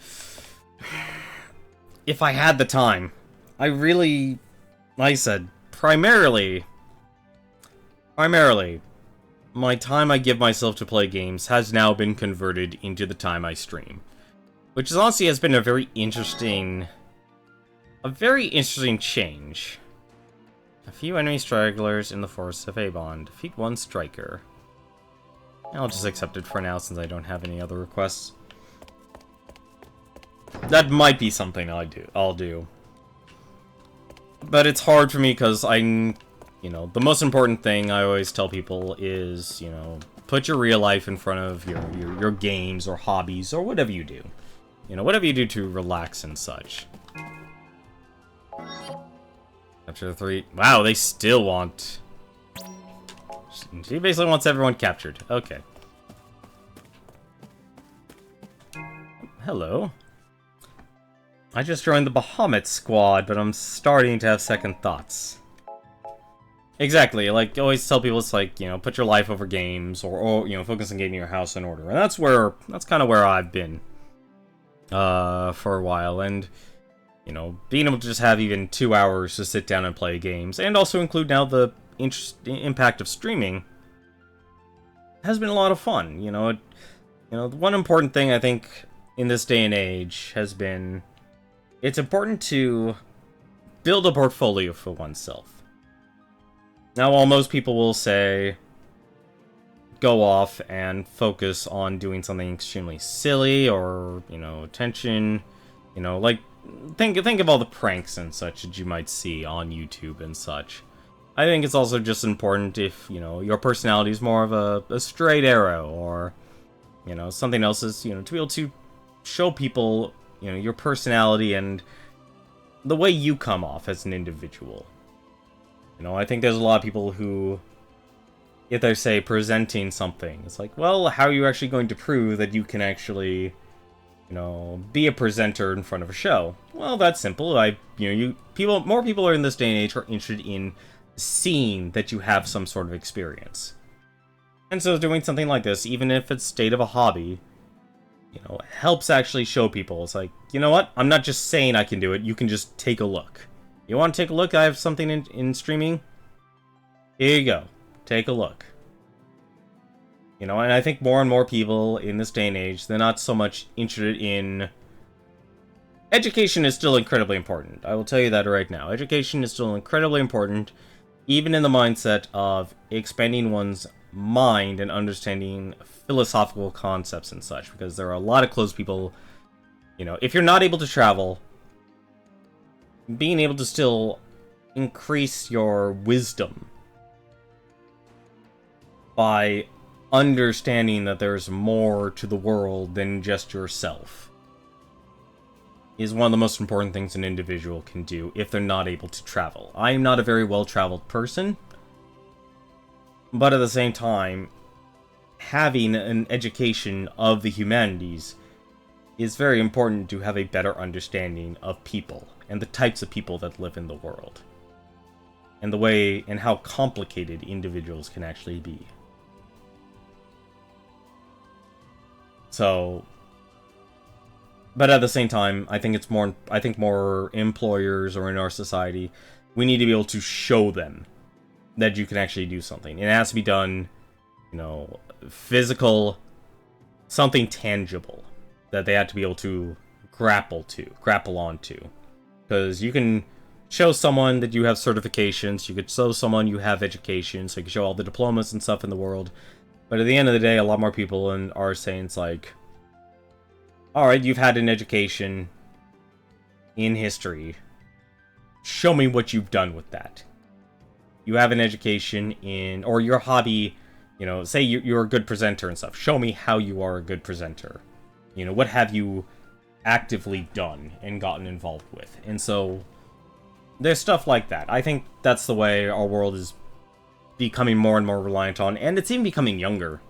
If I had the time. I really... Like I said, primarily, my time I give myself to play games has now been converted into the time I stream. Which is honestly has been a very interesting change. A few enemy stragglers in the forests of Avon. Defeat one striker. I'll just accept it for now since I don't have any other requests. That might be something I'll do. But it's hard for me because you know, the most important thing I always tell people is, you know, put your real life in front of your games or hobbies or whatever you do. You know, whatever you do to relax and such. Capture 3. Wow, they still want... She basically wants everyone captured. Okay. Hello. I just joined the Bahamut squad, but I'm starting to have second thoughts. Exactly, like, always tell people it's like, you know, put your life over games, or you know, focus on getting your house in order. And that's kind of where I've been. For a while, and, you know, being able to just have even 2 hours to sit down and play games, and also include now the impact of streaming, has been a lot of fun. You know, the one important thing I think in this day and age has been, it's important to build a portfolio for oneself. Now, while most people will say, go off and focus on doing something extremely silly or, attention, like, think of all the pranks and such that you might see on YouTube and such. I think it's also just important if, your personality is more of a straight arrow or, something else is, to be able to show people, your personality and the way you come off as an individual. I think there's a lot of people who, if they're, say, presenting something, it's like, well, how are you actually going to prove that you can actually, be a presenter in front of a show? Well, that's simple. More people are in this day and age are interested in seeing that you have some sort of experience. And so doing something like this, even if it's state of a hobby, helps actually show people. It's like, you know what? I'm not just saying I can do it. You can just take a look. You want to take a look? I have something in streaming. Here you go. Take a look. And I think more and more people in this day and age, they're not so much interested in... Education is still incredibly important. I will tell you that right now. Education is still incredibly important, even in the mindset of expanding one's mind and understanding philosophical concepts and such, because there are a lot of closed people. If you're not able to travel, being able to still increase your wisdom by understanding that there's more to the world than just yourself is one of the most important things an individual can do if they're not able to travel. I am not a very well-traveled person, but at the same time, having an education of the humanities is very important to have a better understanding of people and the types of people that live in the world, and the way and how complicated individuals can actually be. So, but at the same time, I think more employers or in our society, we need to be able to show them that you can actually do something. It has to be done, physical, something tangible that they have to be able to grapple onto. Because you can show someone that you have certifications, you could show someone you have education, so you can show all the diplomas and stuff in the world. But at the end of the day, a lot more people are saying it's like, alright, you've had an education in history. Show me what you've done with that. You have an education in, or your hobby, say you're a good presenter and stuff. Show me how you are a good presenter. What have you actively done and gotten involved with? And so, there's stuff like that. I think that's the way our world is becoming more and more reliant on, and it's even becoming younger.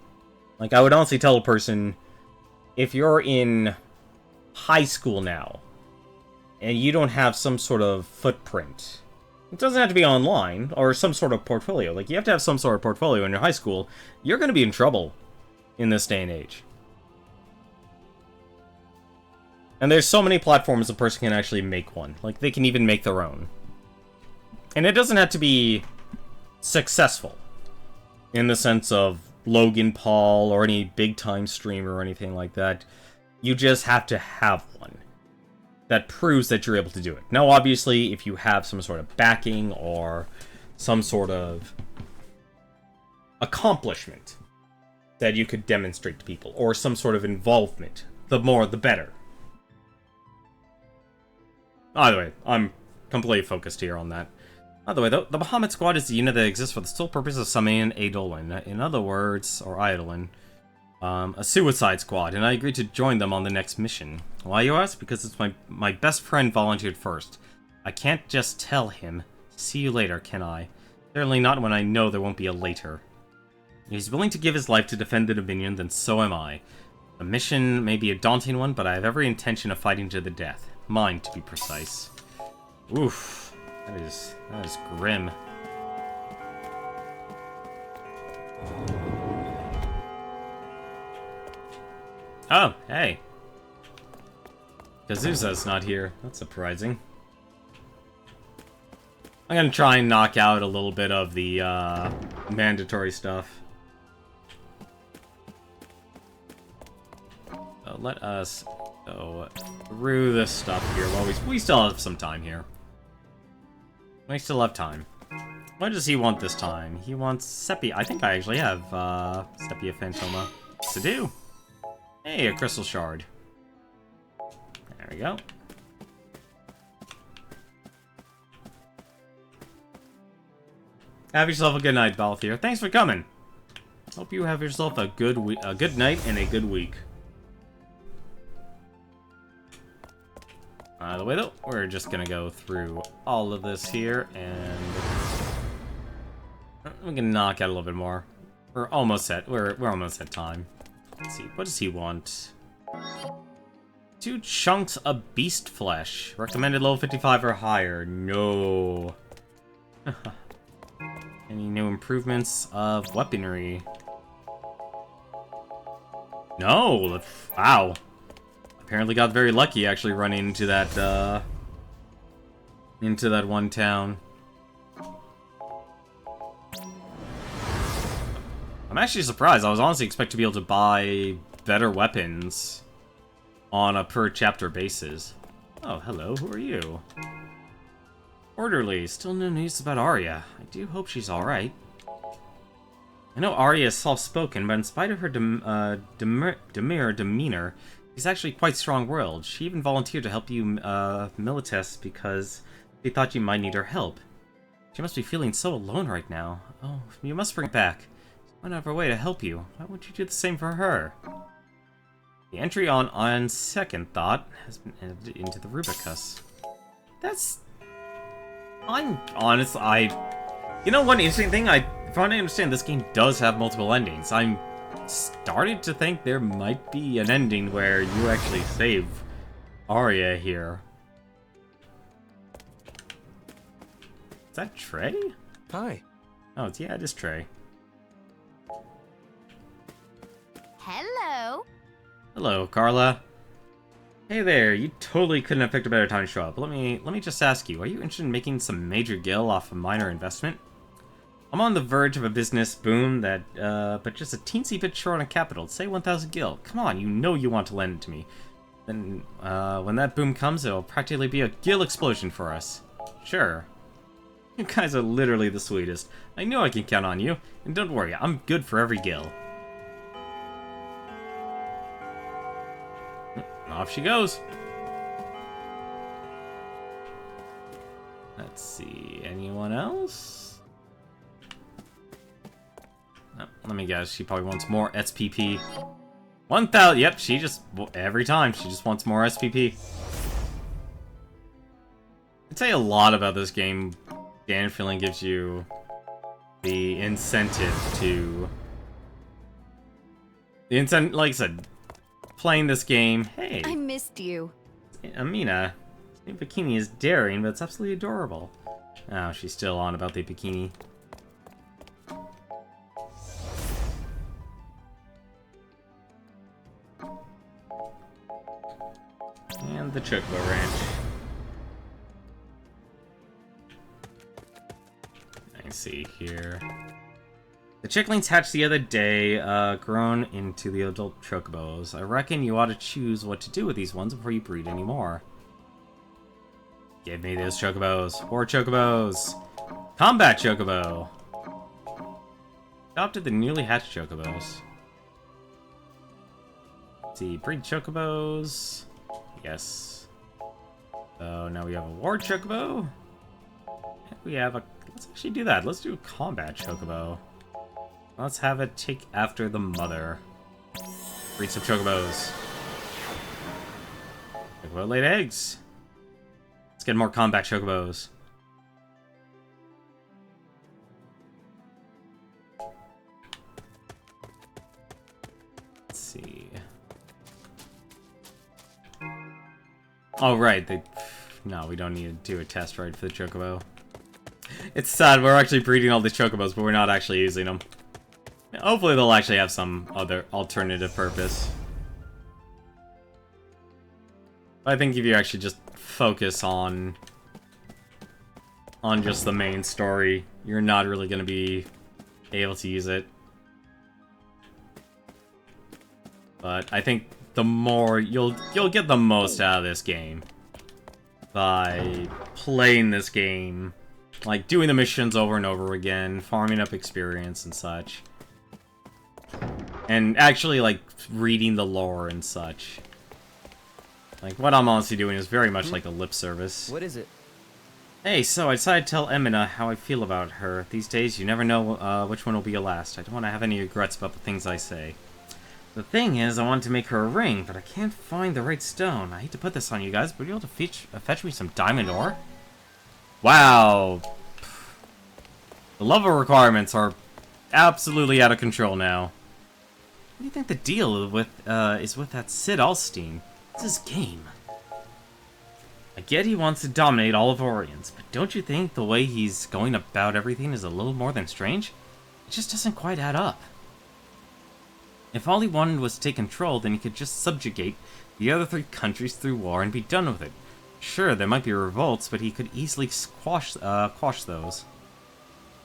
Like, I would honestly tell a person, if you're in high school now, and you don't have some sort of footprint, it doesn't have to be online, or some sort of portfolio. Like, you have to have some sort of portfolio in your high school. You're going to be in trouble in this day and age. And there's so many platforms a person can actually make one. Like, they can even make their own. And it doesn't have to be successful in the sense of Logan Paul or any big-time streamer or anything like that. You just have to have one that proves that you're able to do it. Now, obviously, if you have some sort of backing or some sort of accomplishment that you could demonstrate to people, or some sort of involvement, the more the better. Either way, I'm completely focused here on that. By the way, the Bahamut Squad is the unit that exists for the sole purpose of summoning an Eidolon. In other words, or Eidolon, a suicide squad, and I agreed to join them on the next mission. Why, you ask? Because it's my best friend volunteered first. I can't just tell him, see you later, can I? Certainly not when I know there won't be a later. If he's willing to give his life to defend the Dominion, then so am I. The mission may be a daunting one, but I have every intention of fighting to the death. Mine, to be precise. Oof. That is grim. Oh, hey. Kazusa's not here. That's surprising. I'm gonna try and knock out a little bit of the mandatory stuff. So let us go through this stuff here while we still have some time here. We still have time. What does he want this time? He wants Sepia. I think I actually have Sepia Phantoma to do. Hey, a crystal shard. There we go. Have yourself a good night, Balthier. Thanks for coming. Hope you have yourself a good night and a good week. By the way, though, we're just gonna go through all of this here, and we can knock out a little bit more. We're almost at time. Let's see, what does he want? 2 chunks of beast flesh. Recommended level 55 or higher. No. Any new improvements of weaponry? No! Wow. Apparently got very lucky actually running into that one town. I'm actually surprised. I was honestly expecting to be able to buy better weapons on a per chapter basis. Oh, hello. Who are you? Orderly. Still no news about Arya. I do hope she's alright. I know Arya is soft-spoken, but in spite of her demure demeanor, she's actually quite strong-willed. She even volunteered to help you, Milites, because she thought you might need her help. She must be feeling so alone right now. Oh, you must bring it back. She went out of her way to help you. Why wouldn't you do the same for her? The entry on second thought has been edited into the Rubicus. That's... I'm honest, You know, one interesting thing, from what I understand, this game does have multiple endings. I'm started to think there might be an ending where you actually save Arya here. Is that Trey? Hi. Oh, yeah, it is Trey. Hello. Hello, Carla. Hey there, you totally couldn't have picked a better time to show up. Let me just ask you, are you interested in making some major gil off a minor investment? I'm on the verge of a business boom that, but just a teensy bit short on capital. Say 1,000 gil. Come on, you know you want to lend it to me. Then, when that boom comes, it'll practically be a gil explosion for us. Sure. You guys are literally the sweetest. I know I can count on you. And don't worry, I'm good for every gil. Off she goes. Let's see, anyone else? Oh, let me guess, she probably wants more SPP. 1,000, yep, she just, every time, she just wants more SPP. I'd say a lot about this game. Dan Feeling gives you the incentive to... like I said, playing this game. Hey, I missed you. Amina, this new bikini is daring, but it's absolutely adorable. Oh, she's still on about the bikini. And the Chocobo Ranch. I see here. The chicklings hatched the other day, grown into the adult chocobos. I reckon you ought to choose what to do with these ones before you breed any more. Give me those chocobos. War chocobos. Combat chocobo. Adopted the newly hatched chocobos. Let's see, breed chocobos. Yes. So now we have a war chocobo. And we have a... Let's actually do that. Let's do a combat chocobo. Let's have it take after the mother. Breed some chocobos. Chocobo laid eggs. Let's get more combat chocobos. Let's see. Oh, right. No, we don't need to do a test ride for the chocobo. It's sad, we're actually breeding all these chocobos, but we're not actually using them. Hopefully they'll actually have some other alternative purpose. I think if you actually just focus on just the main story, you're not really going to be able to use it. But I think the more you'll get the most out of this game by playing this game Like, doing the missions over and over again, farming up experience and such. And actually, like, reading the lore and such. Like, what I'm honestly doing is very much like a lip service. What is it? Hey, so I decided to tell Emina how I feel about her. These days, you never know which one will be your last. I don't want to have any regrets about the things I say. The thing is, I wanted to make her a ring, but I can't find the right stone. I hate to put this on you guys, but you'll have to fetch me some diamond ore? Wow. The level requirements are absolutely out of control now. What do you think the deal with is with that Sid Alstein? It's his game. I get he wants to dominate all of Orions, but don't you think the way he's going about everything is a little more than strange? It just doesn't quite add up. If all he wanted was to take control, then he could just subjugate the other 3 countries through war and be done with it. Sure, there might be revolts, but he could easily quash those.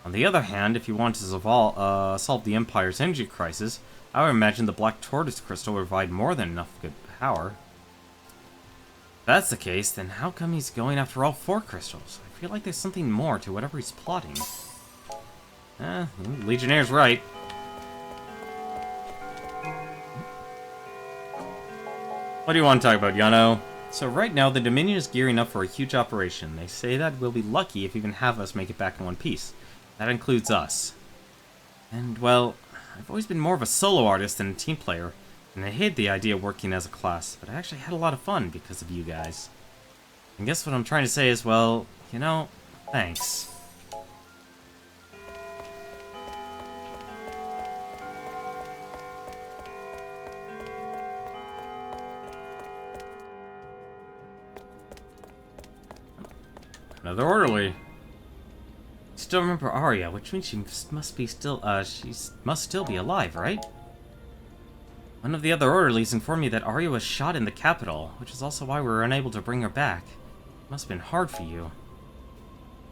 On the other hand, if he wanted to solve the Empire's energy crisis, I would imagine the Black Tortoise Crystal would provide more than enough good power. If that's the case, then how come he's going after all 4 crystals? I feel like there's something more to whatever he's plotting. Legionnaire's right. What do you want to talk about, Yano? So right now, the Dominion is gearing up for a huge operation. They say that we'll be lucky if even half of us make it back in one piece. That includes us. And, well, I've always been more of a solo artist than a team player, and I hate the idea of working as a class, but I actually had a lot of fun because of you guys. I guess what I'm trying to say is, well, you know, thanks. Another orderly. Still remember Arya, which means she must still be alive, right? One of the other orderlies informed me that Arya was shot in the capital, which is also why we were unable to bring her back. It must have been hard for you.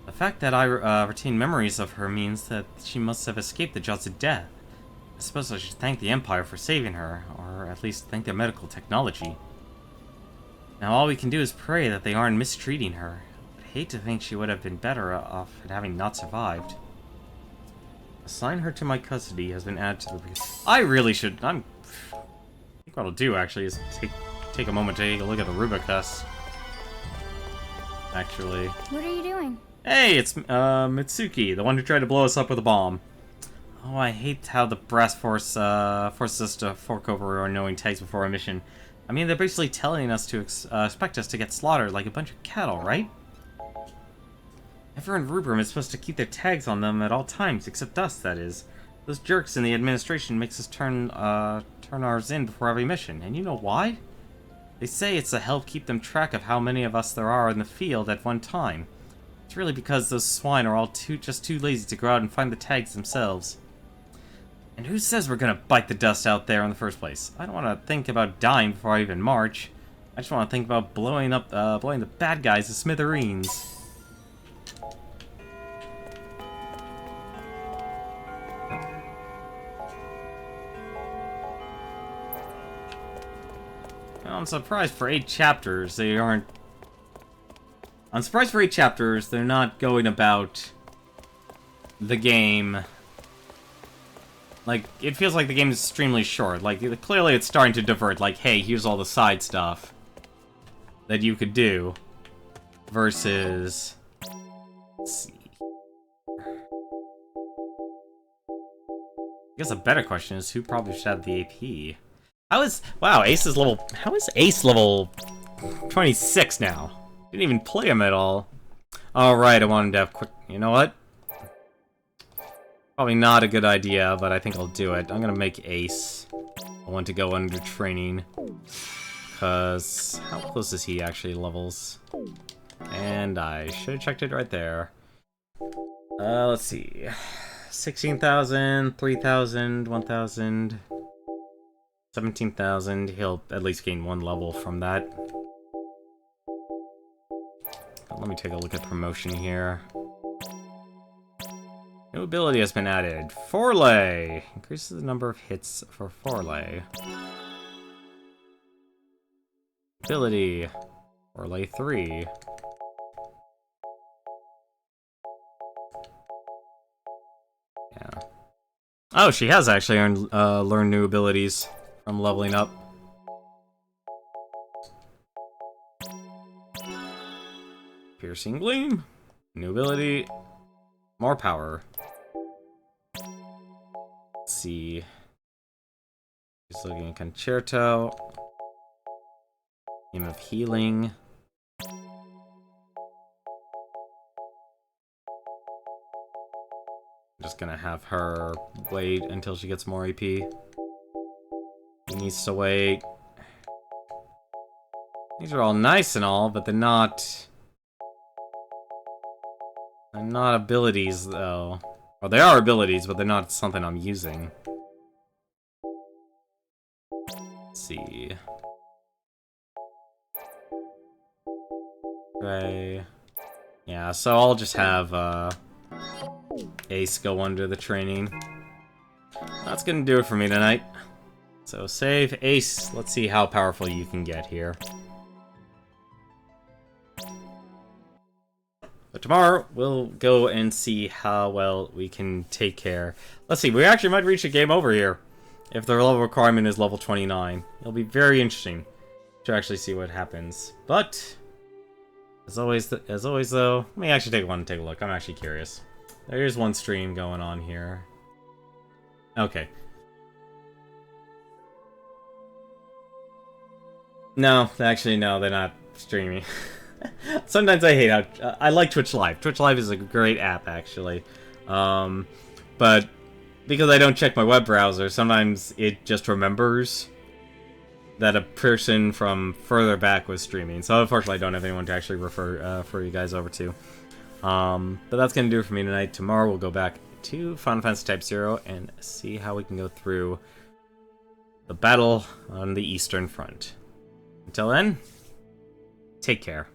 The fact that I retain memories of her means that she must have escaped the jaws of death. I suppose I should thank the Empire for saving her, or at least thank their medical technology. Now all we can do is pray that they aren't mistreating her. I hate to think she would have been better off at having not survived. Assign her to my custody has been added to the... I really should... I think what I'll do, actually, is take a moment to take a look at the Rubicus. Actually. What are you doing? Hey, it's Mitsuki, the one who tried to blow us up with a bomb. Oh, I hate how the brass forces us to fork over our knowing tags before our mission. I mean, they're basically telling us to expect us to get slaughtered like a bunch of cattle, right? Everyone in Rubrum is supposed to keep their tags on them at all times, except us, that is. Those jerks in the administration makes us turn ours in before every mission, and you know why? They say it's to help keep them track of how many of us there are in the field at one time. It's really because those swine are all just too lazy to go out and find the tags themselves. And who says we're gonna bite the dust out there in the first place? I don't want to think about dying before I even march. I just want to think about blowing the bad guys to smithereens. I'm surprised for 8 chapters they aren't... I'm surprised for 8 chapters they're not going about the game... Like, it feels like the game is extremely short. Like, clearly it's starting to divert. Like, hey, here's all the side stuff that you could do. Versus... Let's see. I guess a better question is who probably should have the AP. Wow, Ace is level... How is Ace level 26 now? Didn't even play him at all. Alright, I wanted to have quick... You know what? Probably not a good idea, but I think I'll do it. I'm gonna make Ace. I want to go under training. Because... How close is he actually levels? And I should have checked it right there. Let's see. 16,000, 3,000, 1,000... 17,000, he'll at least gain 1 level from that. Let me take a look at promotion here. New ability has been added. Forlay! Increases the number of hits for Forlay. Ability. Forlay 3. Yeah. Oh, she has actually learned new abilities from leveling up. Piercing Gleam. New ability. More power. Let's see. Just looking at Concerto. Game of Healing. I'm just gonna have her wait until she gets more AP. He needs to wait. These are all nice and all, but they're not abilities, though. Well, they are abilities, but they're not something I'm using. Let's see. Okay. Yeah, so I'll just have, Ace go under the training. That's gonna do it for me tonight. So save Ace. Let's see how powerful you can get here. But tomorrow, we'll go and see how well we can take care. Let's see, we actually might reach a game over here. If the level requirement is level 29. It'll be very interesting to actually see what happens. But, as always though, let me actually take a look. I'm actually curious. There is one stream going on here. Okay. No, actually, no, they're not streaming. Sometimes I hate how... I like Twitch Live. Twitch Live is a great app, actually. But because I don't check my web browser, sometimes it just remembers that a person from further back was streaming. So unfortunately, I don't have anyone to actually refer for you guys over to. But that's going to do it for me tonight. Tomorrow, we'll go back to Final Fantasy Type-0 and see how we can go through the battle on the Eastern Front. Until then, take care.